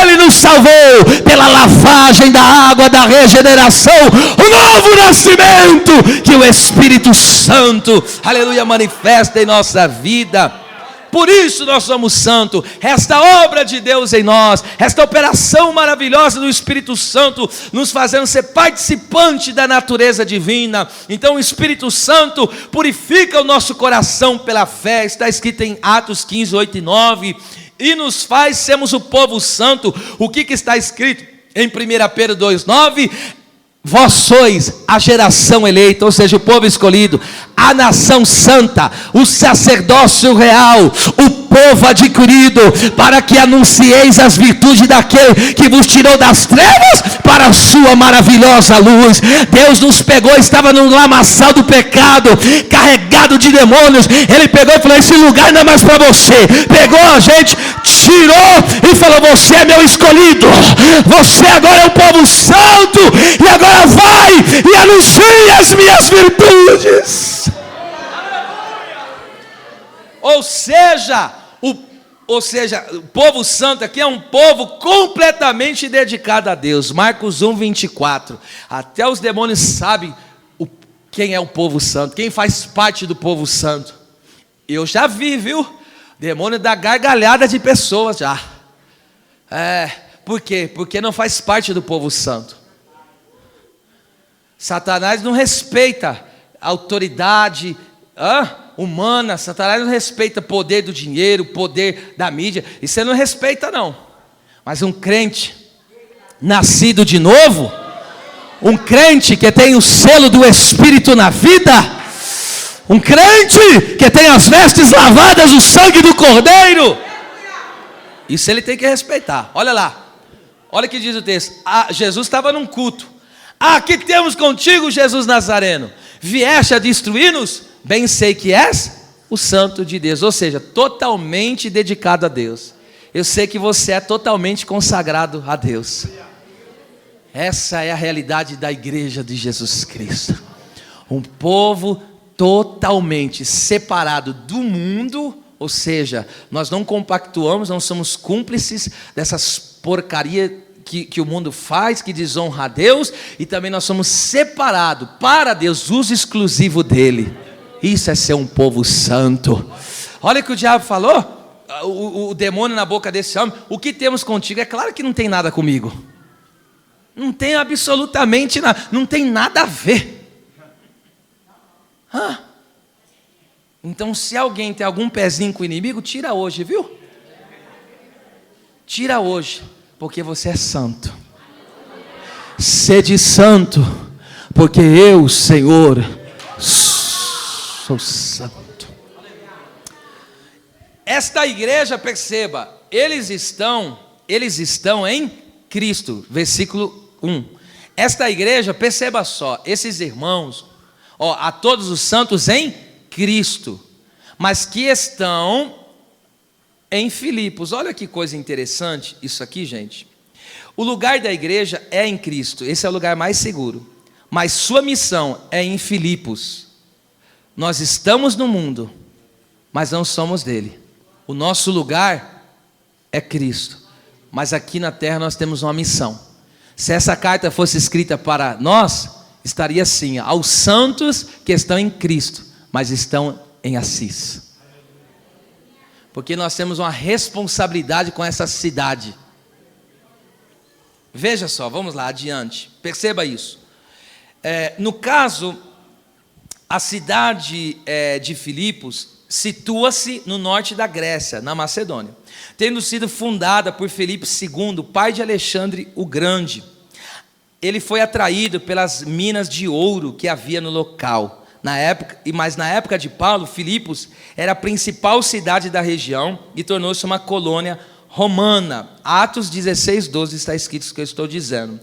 Ele nos salvou pela lavagem da água da regeneração, o novo nascimento que o Espírito Santo, aleluia, manifesta em nossa vida. Por isso nós somos santos. Esta obra de Deus em nós, esta operação maravilhosa do Espírito Santo, nos fazendo ser participante da natureza divina. Então o Espírito Santo purifica o nosso coração pela fé. Está escrito em Atos 15:8 e 9. E nos faz sermos o povo santo. O que está escrito em 1 Pedro 2:9? Vós sois a geração eleita, ou seja, o povo escolhido, a nação santa, o sacerdócio real, o povo adquirido, para que anuncieis as virtudes daquele que vos tirou das trevas para a sua maravilhosa luz. Deus nos pegou, estava no lamaçal do pecado, carregado de demônios. Ele pegou e falou: esse lugar não é mais para você. Pegou a gente, tirou e falou: você é meu escolhido, você agora é um povo santo, e agora vai e anuncie as minhas virtudes. Ou seja, o povo santo aqui é um povo completamente dedicado a Deus. Marcos 1:24. Até os demônios sabem quem é o povo santo, quem faz parte do povo santo. Eu já vi, viu? Demônio dá gargalhada de pessoas já. Por quê? Porque não faz parte do povo santo. Satanás não respeita a autoridade humana. Satanás não respeita o poder do dinheiro, o poder da mídia. Isso ele não respeita, não. Mas um crente nascido de novo, um crente que tem o selo do Espírito na vida, um crente que tem as vestes lavadas do sangue do Cordeiro, isso ele tem que respeitar. Olha lá, olha o que diz o texto. Jesus estava num culto. Que temos contigo, Jesus Nazareno? Vieste a destruir-nos? Bem sei que és o santo de Deus. Ou seja, totalmente dedicado a Deus. Eu sei que você é totalmente consagrado a Deus. Essa é a realidade da igreja de Jesus Cristo. Um povo totalmente separado do mundo. Ou seja, nós não compactuamos, não somos cúmplices dessas porcarias que o mundo faz, que desonra a Deus. E também nós somos separados para Deus, uso exclusivo dele. Isso é ser um povo santo. Olha o que o diabo falou, o demônio na boca desse homem: o que temos contigo? É claro que não tem nada comigo. Não tem absolutamente nada, não tem nada a ver. Então, se alguém tem algum pezinho com o inimigo, tira hoje, viu? Tira hoje, porque você é santo. Sede santo, porque eu, Senhor, sou santo. Esta igreja, perceba, eles estão em Cristo, versículo 1. Esta igreja, perceba só, esses irmãos, a todos os santos em Cristo, mas que estão em Filipos. Olha que coisa interessante isso aqui, gente. O lugar da igreja é em Cristo, esse é o lugar mais seguro, mas sua missão é em Filipos. Nós estamos no mundo, mas não somos dele. O nosso lugar é Cristo, mas aqui na terra nós temos uma missão. Se essa carta fosse escrita para nós, estaria assim: aos santos que estão em Cristo, mas estão em Assis. Porque nós temos uma responsabilidade com essa cidade. Veja só, vamos lá, adiante. Perceba isso. No caso, a cidade de Filipos situa-se no norte da Grécia, na Macedônia, tendo sido fundada por Filipe II, pai de Alexandre o Grande. Ele foi atraído pelas minas de ouro que havia no local. Mas na época de Paulo, Filipos era a principal cidade da região e tornou-se uma colônia romana. Atos 16:12 está escrito isso que eu estou dizendo.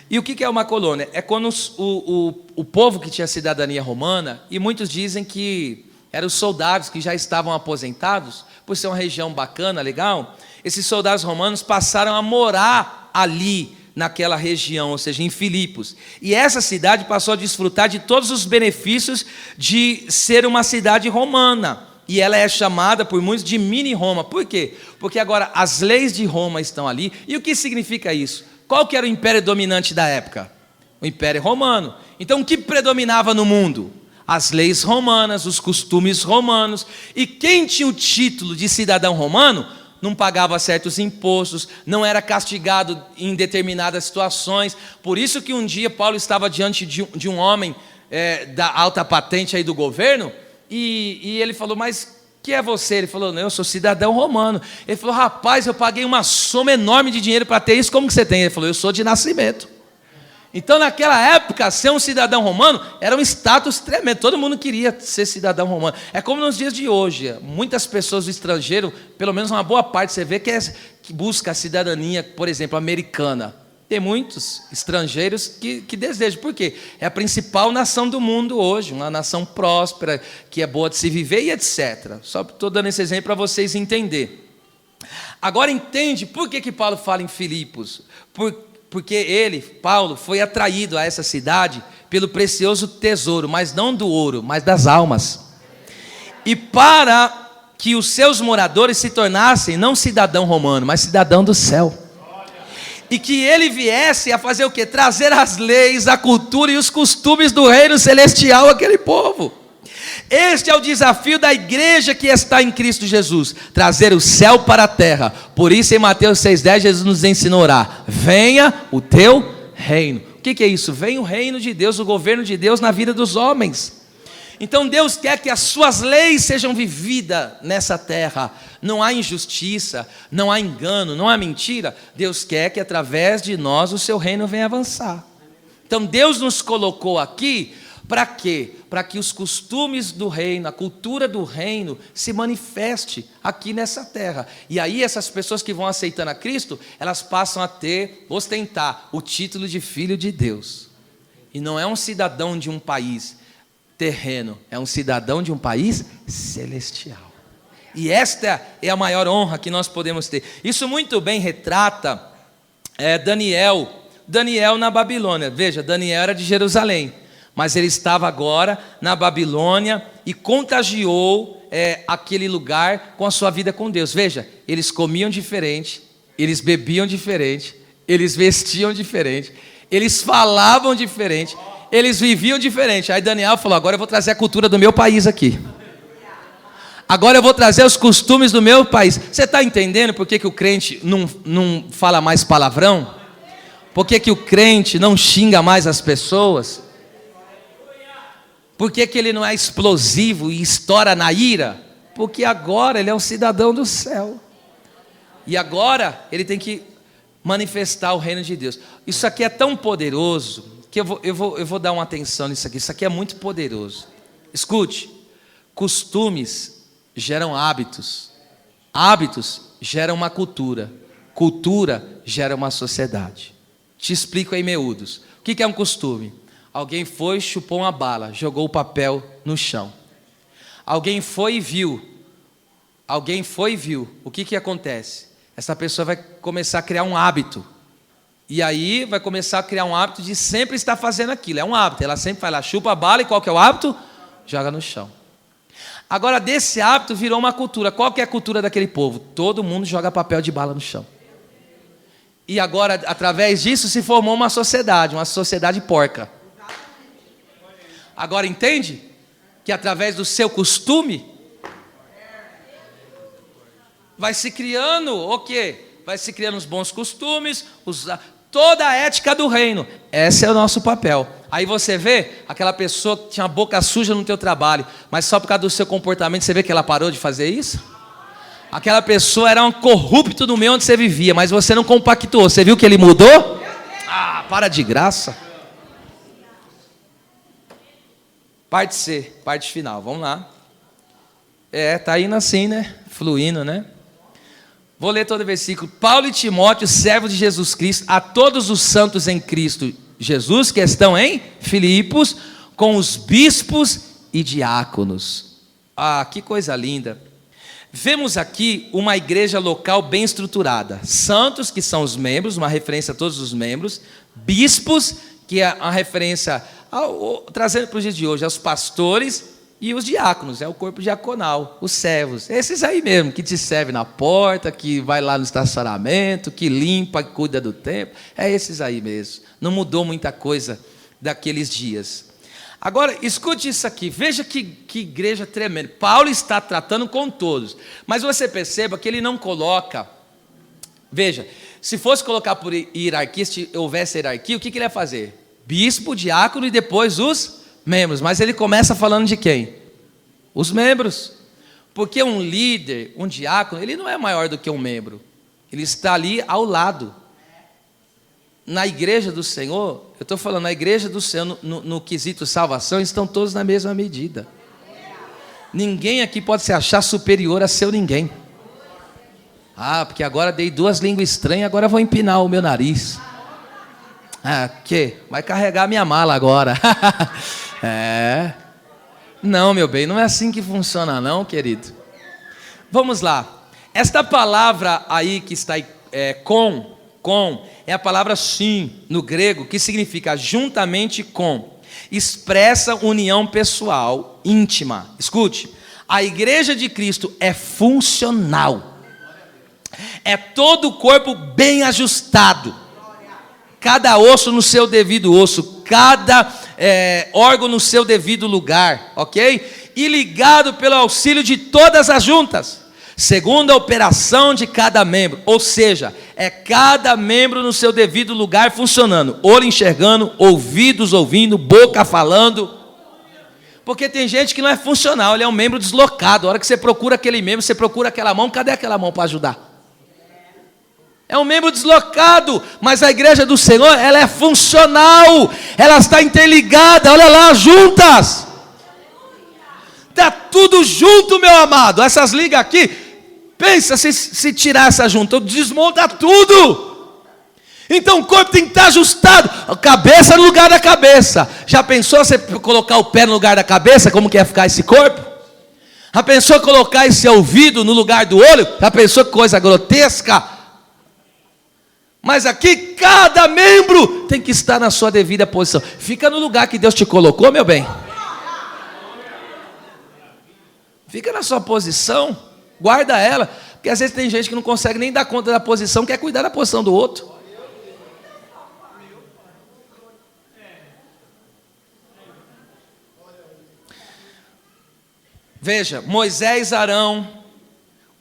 E o que é uma colônia? É quando o povo que tinha cidadania romana, e muitos dizem que eram os soldados que já estavam aposentados, por ser uma região bacana, legal, esses soldados romanos passaram a morar ali, naquela região, ou seja, em Filipos. E essa cidade passou a desfrutar de todos os benefícios de ser uma cidade romana. E ela é chamada por muitos de mini-Roma. Por quê? Porque agora as leis de Roma estão ali. E o que significa isso? Qual que era o império dominante da época? O Império Romano. Então, o que predominava no mundo? As leis romanas, os costumes romanos. E quem tinha o título de cidadão romano não pagava certos impostos, não era castigado em determinadas situações. Por isso que um dia Paulo estava diante de um homem da alta patente aí do governo, e ele falou, mas que é você? Ele falou, não, eu sou cidadão romano. Ele falou, rapaz, eu paguei uma soma enorme de dinheiro para ter isso, como que você tem? Ele falou, eu sou de nascimento. Então, naquela época, ser um cidadão romano era um status tremendo. Todo mundo queria ser cidadão romano. É como nos dias de hoje. Muitas pessoas do estrangeiro, pelo menos uma boa parte, você vê que busca a cidadania, por exemplo, americana. Tem muitos estrangeiros que desejam. Por quê? É a principal nação do mundo hoje, uma nação próspera, que é boa de se viver e etc. Só estou dando esse exemplo para vocês entenderem. Agora entende por que Paulo fala em Filipos? Porque ele, Paulo, foi atraído a essa cidade pelo precioso tesouro, mas não do ouro, mas das almas. E para que os seus moradores se tornassem não cidadão romano, mas cidadão do céu. E que ele viesse a fazer o quê? Trazer as leis, a cultura e os costumes do reino celestial àquele povo. Este é o desafio da igreja que está em Cristo Jesus, trazer o céu para a terra. Por isso em Mateus 6,10 Jesus nos ensinou a orar, venha o teu reino. O que é isso? Venha o reino de Deus, o governo de Deus na vida dos homens. Então Deus quer que as suas leis sejam vividas nessa terra. Não há injustiça, não há engano, não há mentira. Deus quer que através de nós o seu reino venha avançar. Então Deus nos colocou aqui para quê? Para que os costumes do reino, a cultura do reino se manifeste aqui nessa terra. E aí essas pessoas que vão aceitando a Cristo, elas passam a ostentar o título de filho de Deus. E não é um cidadão de um país terreno, é um cidadão de um país celestial. E esta é a maior honra que nós podemos ter. Isso muito bem retrata Daniel na Babilônia. Veja, Daniel era de Jerusalém, mas ele estava agora na Babilônia e contagiou aquele lugar com a sua vida com Deus. Veja, eles comiam diferente, eles bebiam diferente, eles vestiam diferente, eles falavam diferente, eles viviam diferente. Aí Daniel falou, agora eu vou trazer a cultura do meu país aqui. Agora eu vou trazer os costumes do meu país. Você está entendendo por que o crente não fala mais palavrão? Por que o crente não xinga mais as pessoas? Por que ele não é explosivo e estoura na ira? Porque agora ele é um cidadão do céu. E agora ele tem que manifestar o reino de Deus. Isso aqui é tão poderoso que eu vou dar uma atenção nisso aqui. Isso aqui é muito poderoso. Escute, costumes geram hábitos. Hábitos geram uma cultura. Cultura gera uma sociedade. Te explico aí miúdos. O que é um costume? Alguém foi, chupou uma bala, jogou o papel no chão. Alguém foi e viu. O que acontece? Essa pessoa vai começar a criar um hábito. E aí vai começar a criar um hábito de sempre estar fazendo aquilo. É um hábito. Ela sempre vai lá, chupa a bala e qual que é o hábito? Joga no chão. Agora desse hábito virou uma cultura. Qual que é a cultura daquele povo? Todo mundo joga papel de bala no chão. E agora, através disso, se formou uma sociedade porca. Agora entende? Que através do seu costume, vai se criando o quê? Vai se criando os bons costumes, toda a ética do reino. Esse é o nosso papel. Aí você vê aquela pessoa que tinha a boca suja no teu trabalho, mas só por causa do seu comportamento, você vê que ela parou de fazer isso? Aquela pessoa era um corrupto no meio onde você vivia, mas você não compactuou. Você viu que ele mudou? Ah, para de graça. Parte C, parte final, vamos lá. Tá indo assim, né? Fluindo, né? Vou ler todo o versículo. Paulo e Timóteo, servos de Jesus Cristo, a todos os santos em Cristo Jesus, que estão em Filipos, com os bispos e diáconos. Ah, que coisa linda. Vemos aqui uma igreja local bem estruturada. Santos, que são os membros, uma referência a todos os membros. Bispos, que é uma referência, trazendo para os dias de hoje, aos pastores e os diáconos, é o corpo diaconal, os servos. Esses aí mesmo, que te serve na porta, que vai lá no estacionamento, que limpa, que cuida do templo. É esses aí mesmo. Não mudou muita coisa daqueles dias. Agora, escute isso aqui, veja que igreja tremenda. Paulo está tratando com todos, mas você perceba que ele não coloca, veja, se fosse colocar por hierarquia, se houvesse hierarquia, o que ele ia fazer? Bispo, diácono e depois os membros, mas ele começa falando de quem? Os membros, porque um líder, um diácono, ele não é maior do que um membro, ele está ali ao lado. Na igreja do Senhor, eu estou falando, na igreja do Senhor, no quesito salvação, estão todos na mesma medida. Ninguém aqui pode se achar superior a seu ninguém. Ah, porque agora dei 2 línguas estranhas, agora vou empinar o meu nariz. Ah, que? Vai carregar minha mala agora. Não, meu bem, não é assim que funciona não, querido. Vamos lá. Esta palavra aí que está aí, com, é a palavra sim, no grego, que significa juntamente com. Expressa união pessoal, íntima. Escute, a igreja de Cristo é funcional. É todo o corpo bem ajustado. Cada osso no seu devido osso, cada órgão no seu devido lugar, ok? E ligado pelo auxílio de todas as juntas, segundo a operação de cada membro, ou seja, é cada membro no seu devido lugar funcionando, olho enxergando, ouvidos ouvindo, boca falando, porque tem gente que não é funcional, ele é um membro deslocado. A hora que você procura aquele membro, você procura aquela mão, cadê aquela mão para ajudar? É um membro deslocado, mas a igreja do Senhor, ela é funcional, ela está interligada, olha lá, juntas, está tudo junto, meu amado. Essas ligas aqui, pensa se tirar essa junta, desmonta tudo. Então o corpo tem que estar ajustado, a cabeça no lugar da cabeça. Já pensou você colocar o pé no lugar da cabeça, como que ia ficar esse corpo? Já pensou colocar esse ouvido no lugar do olho? Já pensou que coisa grotesca? Mas aqui cada membro tem que estar na sua devida posição. Fica no lugar que Deus te colocou, meu bem. Fica na sua posição, guarda ela, porque às vezes tem gente que não consegue nem dar conta da posição, quer cuidar da posição do outro. Veja, Moisés, Arão,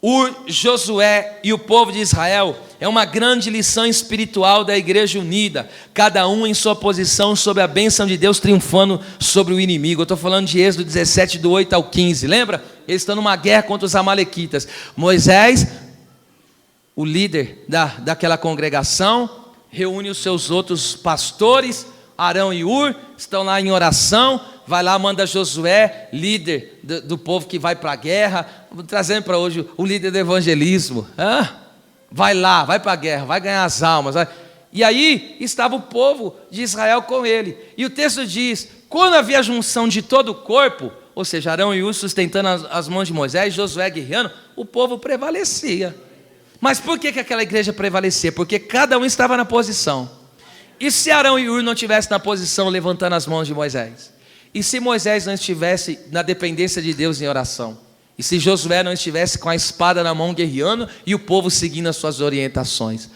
Ur, Josué e o povo de Israel é uma grande lição espiritual da igreja unida, cada um em sua posição sob a bênção de Deus, triunfando sobre o inimigo. Eu estou falando de Êxodo 17, do 8 ao 15, lembra? Eles estão numa guerra contra os amalequitas. Moisés, o líder daquela congregação, reúne os seus outros pastores, Arão e Ur, estão lá em oração. Vai lá, manda Josué, líder do povo que vai para a guerra, trazendo para hoje o líder do evangelismo. Vai lá, vai para a guerra, vai ganhar as almas. Vai. E aí estava o povo de Israel com ele. E o texto diz, quando havia a junção de todo o corpo, ou seja, Arão e Ur sustentando as mãos de Moisés, Josué guerreando, o povo prevalecia. Mas por que aquela igreja prevalecia? Porque cada um estava na posição. E se Arão e Ur não estivessem na posição levantando as mãos de Moisés? E se Moisés não estivesse na dependência de Deus em oração? E se Josué não estivesse com a espada na mão guerreando e o povo seguindo as suas orientações?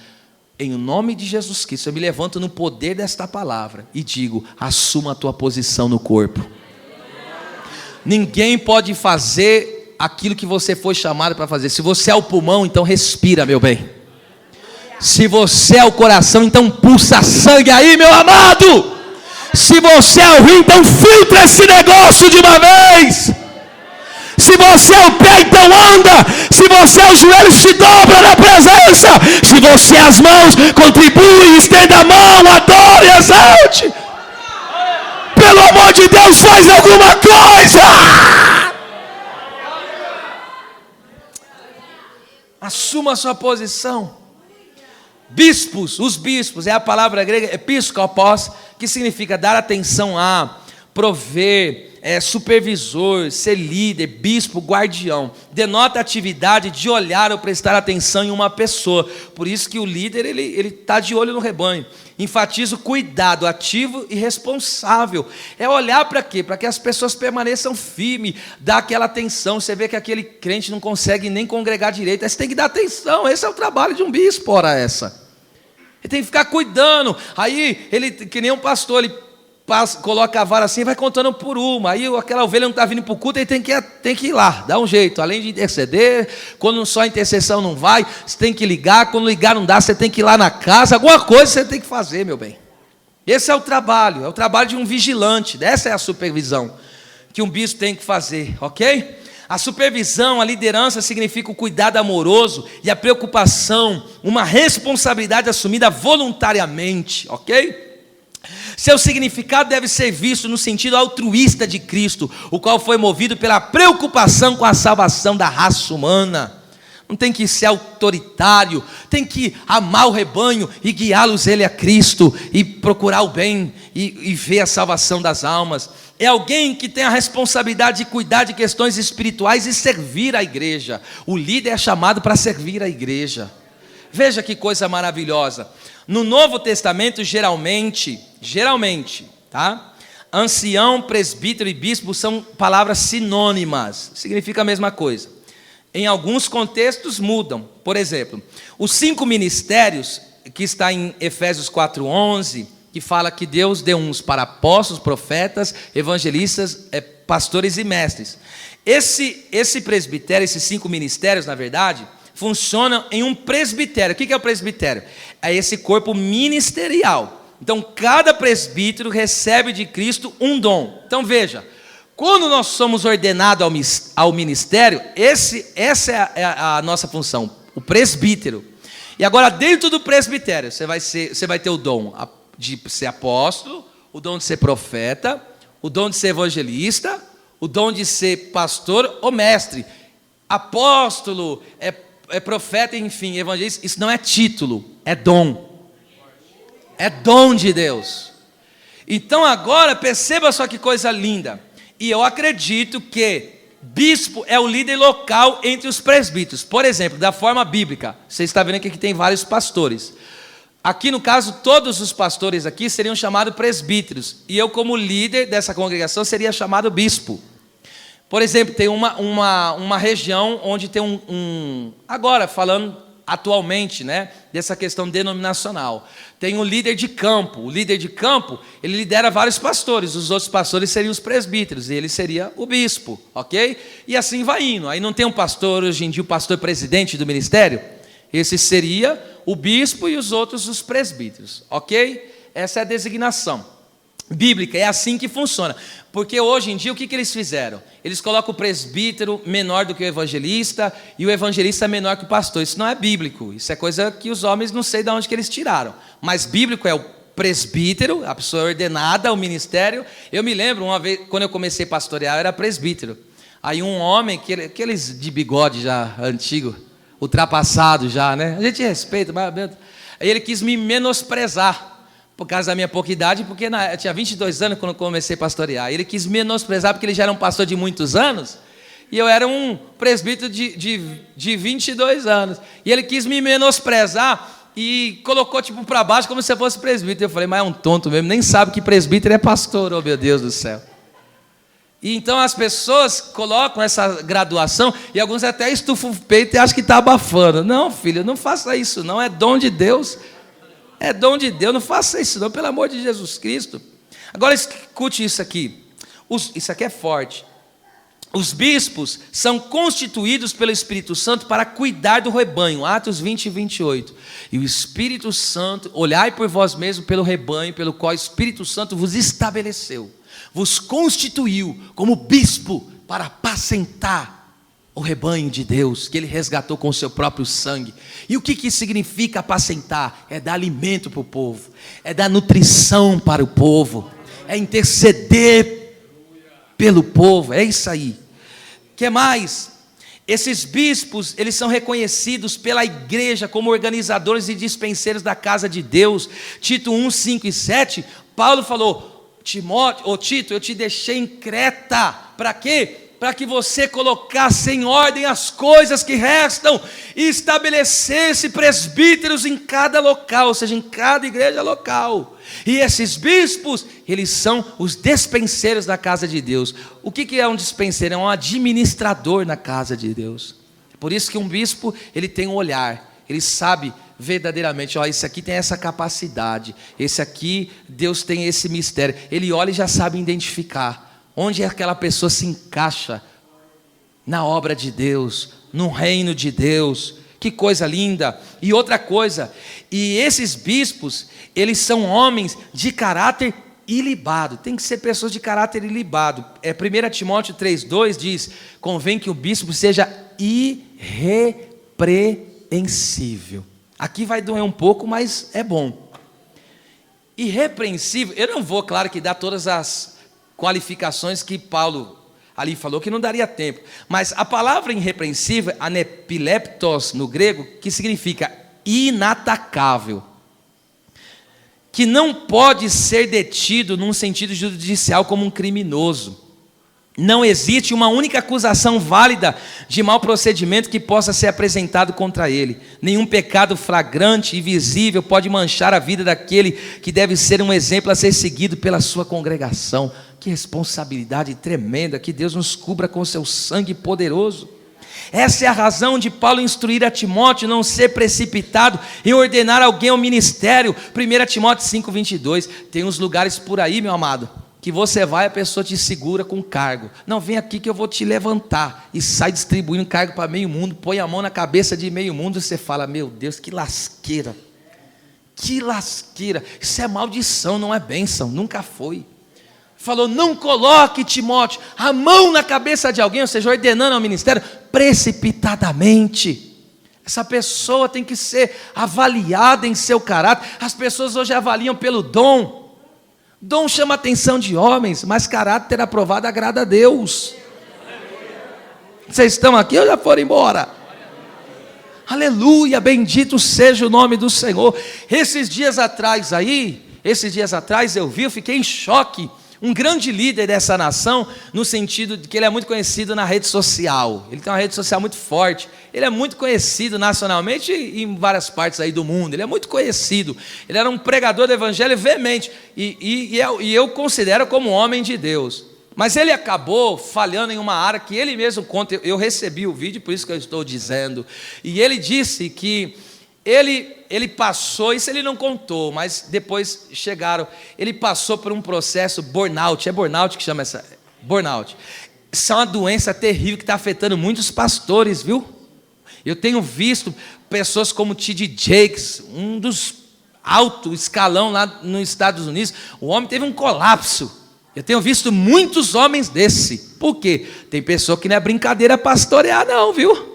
Em nome de Jesus Cristo, eu me levanto no poder desta palavra e digo, assuma a tua posição no corpo. Ninguém pode fazer aquilo que você foi chamado para fazer. Se você é o pulmão, então respira, meu bem. Se você é o coração, então pulsa sangue aí, meu amado. Se você é o rim, então filtra esse negócio de uma vez. Se você é o pé, então anda. Se você é o joelho, se dobra na presença. Se você é as mãos, contribui, estenda a mão, adore, exalte. pelo amor de Deus, faz alguma coisa. Assuma a sua posição. Bispos, os bispos, é a palavra grega episkopos, que significa dar atenção a, prover, supervisor, ser líder, bispo, guardião. Denota a atividade de olhar ou prestar atenção em uma pessoa. Por isso que o líder, ele está de olho no rebanho. Enfatiza o cuidado ativo e responsável. É olhar para quê? Para que as pessoas permaneçam firmes, dar aquela atenção. Você vê que aquele crente não consegue nem congregar direito, aí você tem que dar atenção. Esse é o trabalho de um bispo, ora essa. Ele tem que ficar cuidando. Aí, ele, que nem um pastor, ele coloca a vara assim e vai contando por uma. Aí aquela ovelha não está vindo para o culto, ele tem que ir lá, dá um jeito. Além de interceder, quando só a intercessão não vai, você tem que ligar. Quando ligar não dá, você tem que ir lá na casa. Alguma coisa você tem que fazer, meu bem. Esse é o trabalho de um vigilante. Essa é a supervisão que um bispo tem que fazer, ok? A supervisão, a liderança significa o cuidado amoroso e a preocupação, uma responsabilidade assumida voluntariamente, ok? Seu significado deve ser visto no sentido altruísta de Cristo, o qual foi movido pela preocupação com a salvação da raça humana. Não tem que ser autoritário, tem que amar o rebanho e guiá-los ele a Cristo, e procurar o bem e ver a salvação das almas. É alguém que tem a responsabilidade de cuidar de questões espirituais e servir a igreja. O líder é chamado para servir a igreja. Veja que coisa maravilhosa. No Novo Testamento, geralmente, tá? Ancião, presbítero e bispo são palavras sinônimas, significa a mesma coisa. Em alguns contextos mudam. Por exemplo, os 5 ministérios, que está em Efésios 4:11, que fala que Deus deu uns para apóstolos, profetas, evangelistas, pastores e mestres. Esse presbitério, esses 5 ministérios, na verdade, funcionam em um presbitério. O que é o presbitério? É esse corpo ministerial. Então, cada presbítero recebe de Cristo um dom. Então, veja, quando nós somos ordenados ao ministério, essa é a nossa função, o presbítero. E agora, dentro do presbitério, você vai ter o dom de ser apóstolo, o dom de ser profeta, o dom de ser evangelista, o dom de ser pastor ou mestre. Apóstolo, profeta, enfim, evangelista, isso não é título, é dom. É dom de Deus. Então agora, perceba só que coisa linda. E eu acredito que bispo é o líder local entre os presbíteros. Por exemplo, da forma bíblica, você está vendo aqui que tem vários pastores. Aqui no caso, todos os pastores aqui seriam chamados presbíteros. E eu, como líder dessa congregação, seria chamado bispo. Por exemplo, tem uma região onde tem agora, falando atualmente, né, dessa questão denominacional, tem um líder de campo. O líder de campo, ele lidera vários pastores. Os outros pastores seriam os presbíteros, e ele seria o bispo, ok? E assim vai indo. Aí não tem um pastor, hoje em dia, o pastor presidente do ministério? Esse seria o bispo e os outros os presbíteros, ok? Essa é a designação bíblica, é assim que funciona. Porque hoje em dia, o que eles fizeram? Eles colocam o presbítero menor do que o evangelista e o evangelista menor que o pastor. Isso não é bíblico, isso é coisa que os homens não sei de onde que eles tiraram. Mas bíblico é o presbítero, a pessoa ordenada ao ministério. Eu me lembro, uma vez, quando eu comecei a pastorear, eu era presbítero. Aí um homem, aqueles de bigode já antigo, ultrapassado já, né? A gente respeita, mas aí ele quis me menosprezar por causa da minha pouca idade, porque eu tinha 22 anos quando eu comecei a pastorear. Ele quis menosprezar porque ele já era um pastor de muitos anos, e eu era um presbítero de 22 anos. E ele quis me menosprezar e colocou tipo para baixo como se eu fosse presbítero. Eu falei, mas é um tonto mesmo, nem sabe que presbítero é pastor, oh meu Deus do céu. E então as pessoas colocam essa graduação, e alguns até estufam o peito e acham que está abafando. Não, filho, não faça isso não, é dom de Deus. É dom de Deus, não faça isso não, pelo amor de Jesus Cristo. Agora escute isso aqui. Isso aqui é forte. Os bispos são constituídos pelo Espírito Santo para cuidar do rebanho. Atos 20 e 28. E o Espírito Santo, olhai por vós mesmos pelo rebanho, pelo qual o Espírito Santo vos estabeleceu. Vos constituiu como bispo para apacentar o rebanho de Deus, que Ele resgatou com o seu próprio sangue. E o que significa apacentar? É dar alimento para o povo, é dar nutrição para o povo, é interceder pelo povo, é isso aí. O que mais? Esses bispos, eles são reconhecidos pela igreja como organizadores e dispenseiros da casa de Deus. Tito 1, 5 e 7, Paulo falou: Tito, eu te deixei em Creta, para quê? Para que você colocasse em ordem as coisas que restam e estabelecesse presbíteros em cada local, ou seja, em cada igreja local. E esses bispos, eles são os dispenseiros da casa de Deus. O que é um dispenseiro? É um administrador na casa de Deus. Por isso que um bispo, ele tem um olhar, ele sabe verdadeiramente, ó, esse aqui tem essa capacidade, esse aqui, Deus tem esse mistério. Ele olha e já sabe identificar onde aquela pessoa se encaixa na obra de Deus, no reino de Deus. Que coisa linda. E outra coisa, e esses bispos, eles são homens de caráter ilibado. Tem que ser pessoas de caráter ilibado. 1 Timóteo 3,2 diz: convém que o bispo seja irrepreensível. Aqui vai doer um pouco, mas é bom. Irrepreensível, eu não vou, claro, que dar todas as qualificações que Paulo ali falou, que não daria tempo, mas a palavra irrepreensível, anepileptos no grego, que significa inatacável, que não pode ser detido num sentido judicial como um criminoso. Não existe uma única acusação válida de mau procedimento que possa ser apresentado contra ele. Nenhum pecado flagrante e visível pode manchar a vida daquele que deve ser um exemplo a ser seguido pela sua congregação. Que responsabilidade tremenda, que Deus nos cubra com seu sangue poderoso. Essa é a razão de Paulo instruir a Timóteo não ser precipitado em ordenar alguém ao ministério. 1 Timóteo 5,22. Tem uns lugares por aí, meu amado, que você vai, a pessoa te segura com cargo. Não, vem aqui que eu vou te levantar. E sai distribuindo cargo para meio mundo, põe a mão na cabeça de meio mundo, e você fala: meu Deus, que lasqueira. Que lasqueira. Isso é maldição, não é bênção, nunca foi. Falou: não coloque, Timóteo, a mão na cabeça de alguém, ou seja, ordenando ao ministério, precipitadamente. Essa pessoa tem que ser avaliada em seu caráter. As pessoas hoje avaliam pelo dom. Dom chama a atenção de homens, mas caráter aprovado agrada a Deus. Vocês estão aqui ou já foram embora? Aleluia, bendito seja o nome do Senhor. Esses dias atrás eu fiquei em choque. Um grande líder dessa nação, no sentido de que ele é muito conhecido na rede social. Ele tem uma rede social muito forte. Ele é muito conhecido nacionalmente e em várias partes aí do mundo. Ele é muito conhecido. Ele era um pregador do evangelho veemente. E eu considero como homem de Deus. Mas ele acabou falhando em uma área que ele mesmo conta. Eu recebi o vídeo, por isso que eu estou dizendo. E ele disse que ele passou, isso ele não contou, mas depois chegaram, ele passou por um processo burnout, é burnout que chama essa? Burnout. Isso é uma doença terrível que está afetando muitos pastores, viu? Eu tenho visto pessoas como T.D. Jakes, um dos alto escalão lá nos Estados Unidos, o homem teve um colapso. Eu tenho visto muitos homens desse. Por quê? Tem pessoa que não é brincadeira pastorear não, viu?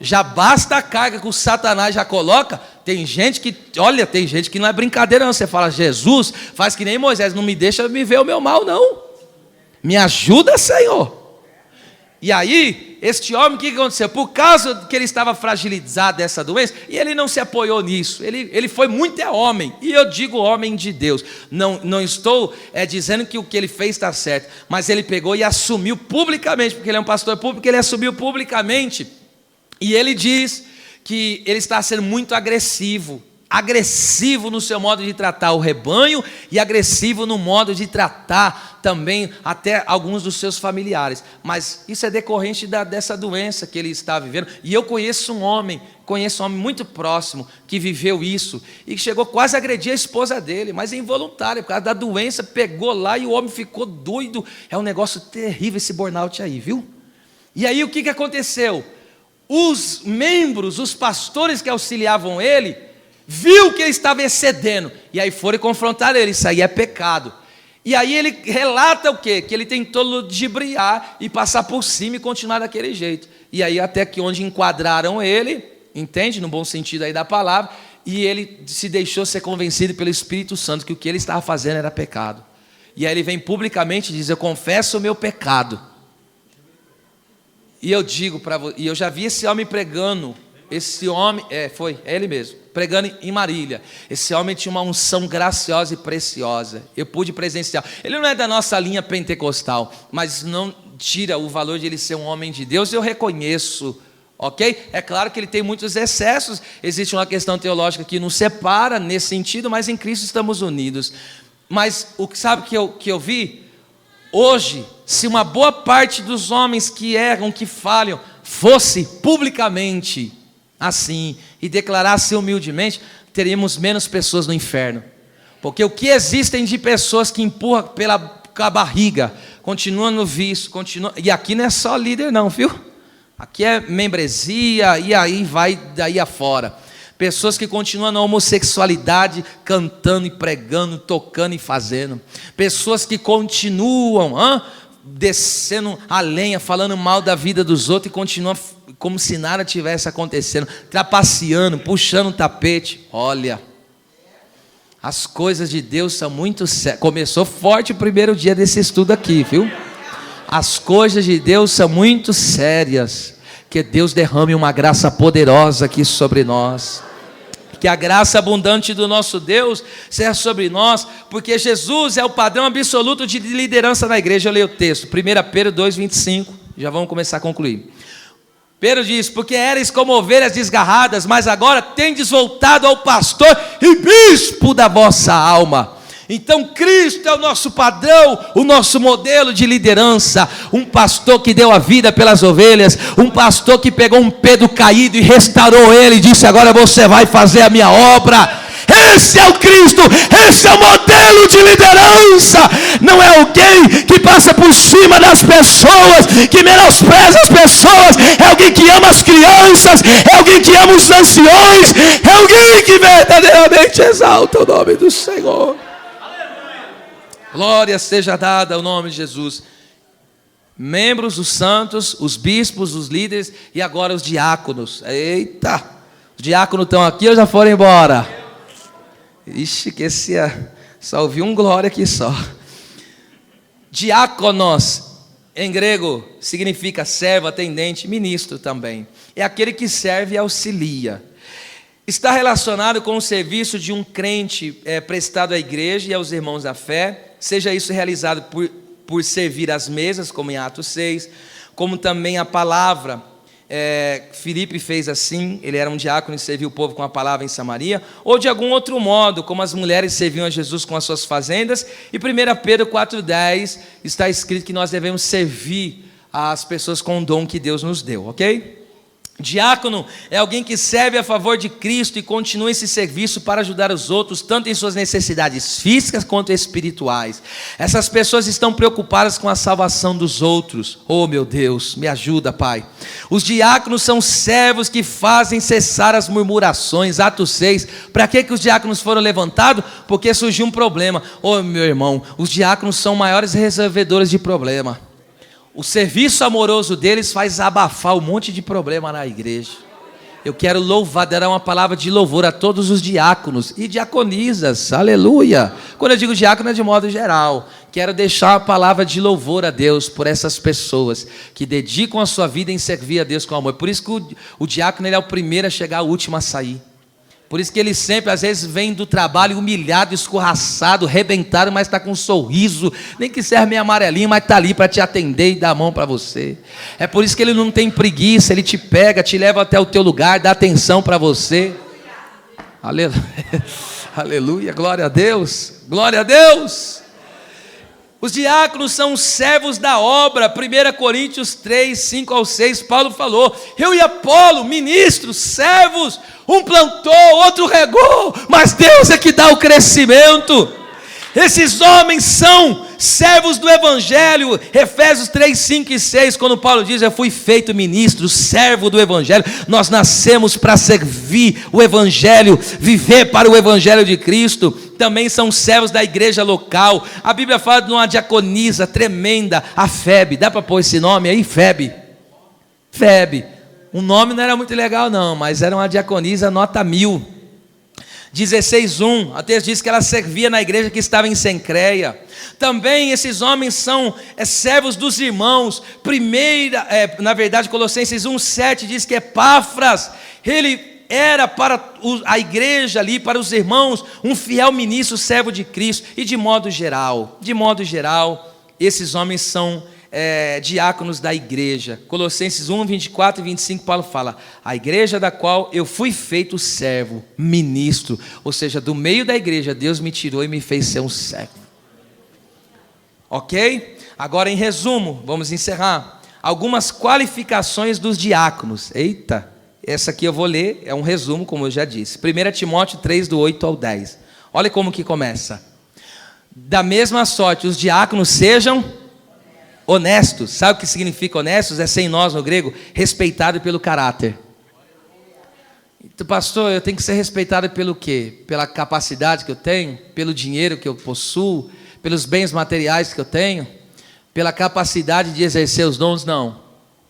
Já basta a carga que o Satanás já coloca. Tem gente que não é brincadeira não. Você fala: Jesus, faz que nem Moisés, não me deixa me ver o meu mal não. Me ajuda, Senhor. E aí, este homem, o que aconteceu? Por causa que ele estava fragilizado dessa doença, e ele não se apoiou nisso, ele foi muito homem, e eu digo homem de Deus, não estou dizendo que o que ele fez está certo, mas ele pegou e assumiu publicamente, porque ele é um pastor público, ele assumiu publicamente. E ele diz que ele está sendo muito agressivo no seu modo de tratar o rebanho e agressivo no modo de tratar também até alguns dos seus familiares. Mas isso é decorrente dessa doença que ele está vivendo. E eu conheço um homem muito próximo que viveu isso e que chegou quase a agredir a esposa dele, mas é involuntário, por causa da doença, pegou lá e o homem ficou doido. É um negócio terrível esse burnout aí, viu? E aí o que aconteceu? Os membros, os pastores que auxiliavam ele, viu que ele estava excedendo, e aí foram confrontar ele: isso aí é pecado. E aí ele relata o quê? Que ele tentou ludibriar e passar por cima e continuar daquele jeito. E aí até que onde enquadraram ele, entende? No bom sentido aí da palavra, e ele se deixou ser convencido pelo Espírito Santo que o que ele estava fazendo era pecado. E aí ele vem publicamente e diz: eu confesso o meu pecado. E eu digo para você, e eu já vi esse homem pregando, esse homem, é ele mesmo, pregando em Marília. Esse homem tinha uma unção graciosa e preciosa. Eu pude presenciar. Ele não é da nossa linha pentecostal, mas não tira o valor de ele ser um homem de Deus, eu reconheço. Ok? É claro que ele tem muitos excessos, existe uma questão teológica que nos separa nesse sentido, mas em Cristo estamos unidos. Mas sabe que eu vi? Hoje, se uma boa parte dos homens que erram, que falham, fosse publicamente assim, e declarasse humildemente, teríamos menos pessoas no inferno. Porque o que existem de pessoas que empurram com a barriga, continuam no vício, e aqui não é só líder não, viu? Aqui é membresia, e aí vai daí afora. Pessoas que continuam na homossexualidade, cantando e pregando, tocando e fazendo. Pessoas que continuam descendo a lenha, falando mal da vida dos outros e continuam como se nada tivesse acontecendo, trapaceando, puxando o tapete. Olha, as coisas de Deus são muito sérias. Começou forte o primeiro dia desse estudo aqui, viu? As coisas de Deus são muito sérias. Que Deus derrame uma graça poderosa aqui sobre nós. Que a graça abundante do nosso Deus seja sobre nós, porque Jesus é o padrão absoluto de liderança na igreja. Eu leio o texto, 1 Pedro 2,25, já vamos começar a concluir. Pedro diz: porque eres como ovelhas desgarradas, mas agora tendes voltado ao pastor e bispo da vossa alma. Então Cristo é o nosso padrão, o nosso modelo de liderança. Um pastor que deu a vida pelas ovelhas, um pastor que pegou um Pedro caído e restaurou ele e disse: agora você vai fazer a minha obra. Esse é o Cristo, esse é o modelo de liderança. Não é alguém que passa por cima das pessoas, que menospreza as pessoas. É alguém que ama as crianças, é alguém que ama os anciões, é alguém que verdadeiramente exalta o nome do Senhor. Glória seja dada ao nome de Jesus. Membros, os santos, os bispos, os líderes e agora os diáconos. Eita, os diáconos estão aqui ou já foram embora? Ixi, que só ouvi um glória aqui só. Diáconos, em grego, significa servo, atendente, ministro também. É aquele que serve e auxilia. Está relacionado com o serviço de um crente prestado à igreja e aos irmãos da fé, seja isso realizado por servir às mesas, como em Atos 6, como também a palavra. Filipe fez assim, ele era um diácono e serviu o povo com a palavra em Samaria, ou de algum outro modo, como as mulheres serviam a Jesus com as suas fazendas. E 1 Pedro 4,10 está escrito que nós devemos servir as pessoas com o dom que Deus nos deu, ok? Diácono é alguém que serve a favor de Cristo e continua esse serviço para ajudar os outros, tanto em suas necessidades físicas quanto espirituais. Essas pessoas estão preocupadas com a salvação dos outros. Oh meu Deus, me ajuda, Pai. Os diáconos são servos que fazem cessar as murmurações. Atos 6, para que os diáconos foram levantados? Porque surgiu um problema. Oh meu irmão, os diáconos são maiores resolvedores de problema. O serviço amoroso deles faz abafar um monte de problema na igreja. Eu quero louvar, dar uma palavra de louvor a todos os diáconos e diaconisas, aleluia. Quando eu digo diácono é de modo geral. Quero deixar uma palavra de louvor a Deus por essas pessoas que dedicam a sua vida em servir a Deus com amor. Por isso que o diácono ele é o primeiro a chegar, o último a sair. Por isso que ele sempre, às vezes, vem do trabalho humilhado, escorraçado, rebentado, mas está com um sorriso, nem que serve meio amarelinho, mas está ali para te atender e dar a mão para você. É por isso que ele não tem preguiça, ele te pega, te leva até o teu lugar, dá atenção para você. Aleluia, aleluia, glória a Deus, glória a Deus. Os diáconos são servos da obra. 1 Coríntios 3, 5 ao 6, Paulo falou: eu e Apolo, ministros, servos, um plantou, outro regou, mas Deus é que dá o crescimento. Esses homens são servos do Evangelho. Efésios 3, 5 e 6, quando Paulo diz: eu fui feito ministro, servo do Evangelho. Nós nascemos para servir o Evangelho, viver para o Evangelho de Cristo. Também são servos da igreja local. A Bíblia fala de uma diaconisa tremenda, a Febe. Dá para pôr esse nome aí? Febe. O nome não era muito legal não, mas era uma diaconisa nota 1000. 16:1, a texto diz que ela servia na igreja que estava em Cencreia. Também esses homens são servos dos irmãos. Na verdade, Colossenses 1:7 diz que Epáfras, ele era para a igreja ali, para os irmãos, um fiel ministro, servo de Cristo. E de modo geral, esses homens são diáconos da igreja. Colossenses 1:24 e 25, Paulo fala: a igreja da qual eu fui feito servo, ministro. Ou seja, do meio da igreja, Deus me tirou e me fez ser um servo. Ok? Agora, em resumo, vamos encerrar. Algumas qualificações dos diáconos. Eita, essa aqui eu vou ler, é um resumo, como eu já disse. 1 Timóteo 3, do 8 ao 10. Olha como que começa. Da mesma sorte, os diáconos sejam honestos. Sabe o que significa honestos? É sem nós no grego, respeitado pelo caráter. Então, pastor, eu tenho que ser respeitado pelo quê? Pela capacidade que eu tenho? Pelo dinheiro que eu possuo? Pelos bens materiais que eu tenho? Pela capacidade de exercer os dons? Não.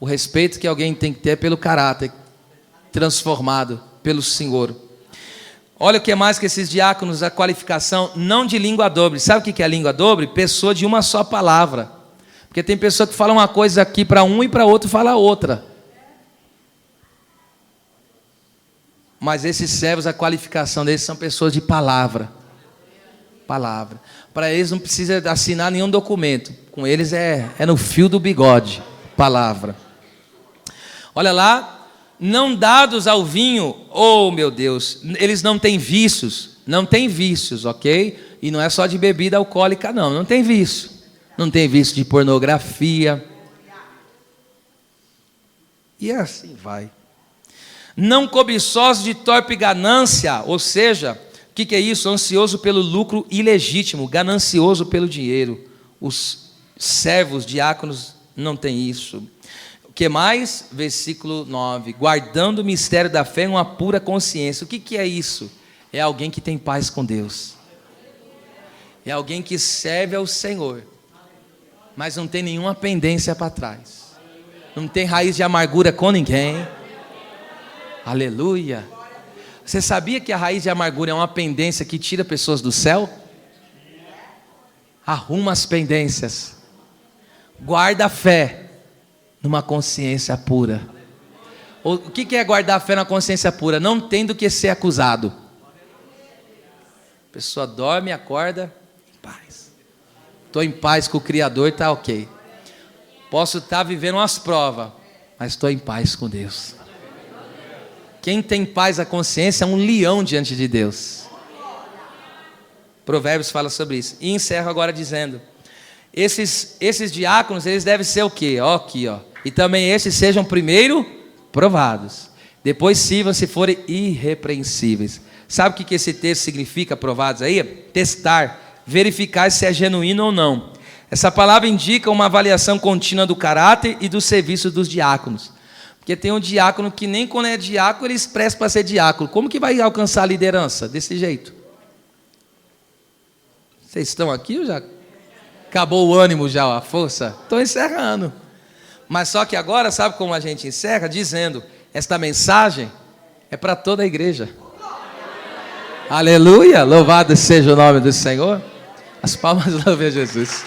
O respeito que alguém tem que ter é pelo caráter transformado pelo Senhor. Olha o que é mais que esses diáconos, a qualificação não de língua dobre. Sabe o que é língua dobre? Pessoa de uma só palavra. Porque tem pessoa que fala uma coisa aqui para um e para outro fala outra. Mas esses servos, a qualificação deles são pessoas de palavra. Palavra. Para eles não precisa assinar nenhum documento. Com eles é no fio do bigode. Palavra. Olha lá. Não dados ao vinho, oh meu Deus, eles não têm vícios, ok? E não é só de bebida alcoólica não tem vício. Não tem vício de pornografia. E assim vai. Não cobiçosos de torpe ganância, ou seja, o que é isso? Ansioso pelo lucro ilegítimo, ganancioso pelo dinheiro. Os servos, diáconos, não têm isso. O que mais? Versículo 9. Guardando o mistério da fé em uma pura consciência. O que é isso? É alguém que tem paz com Deus. É alguém que serve ao Senhor, mas não tem nenhuma pendência para trás. Não tem raiz de amargura com ninguém. Aleluia. Você sabia que a raiz de amargura é uma pendência que tira pessoas do céu? Arruma as pendências. Guarda a fé numa consciência pura. O que é guardar a fé na consciência pura? Não tem do que ser acusado. A pessoa dorme e acorda em paz. Estou em paz com o Criador, está ok. Posso estar vivendo umas provas, mas estou em paz com Deus. Quem tem paz à consciência é um leão diante de Deus. Provérbios fala sobre isso. E encerro agora dizendo: esses diáconos, eles devem ser o quê? Ó, aqui, ó. E também esses sejam primeiro provados. Depois sirvam se forem irrepreensíveis. Sabe o que esse texto significa, provados aí? Testar, verificar se é genuíno ou não. Essa palavra indica uma avaliação contínua do caráter e do serviço dos diáconos. Porque tem um diácono que nem quando é diácono ele expressa para ser diácono. Como que vai alcançar a liderança? Desse jeito. Vocês estão aqui ou já acabou o ânimo já, a força? Estou encerrando. Mas só que agora, sabe como a gente encerra? Dizendo, esta mensagem é para toda a igreja. Aleluia, louvado seja o nome do Senhor. As palmas louvem a Jesus.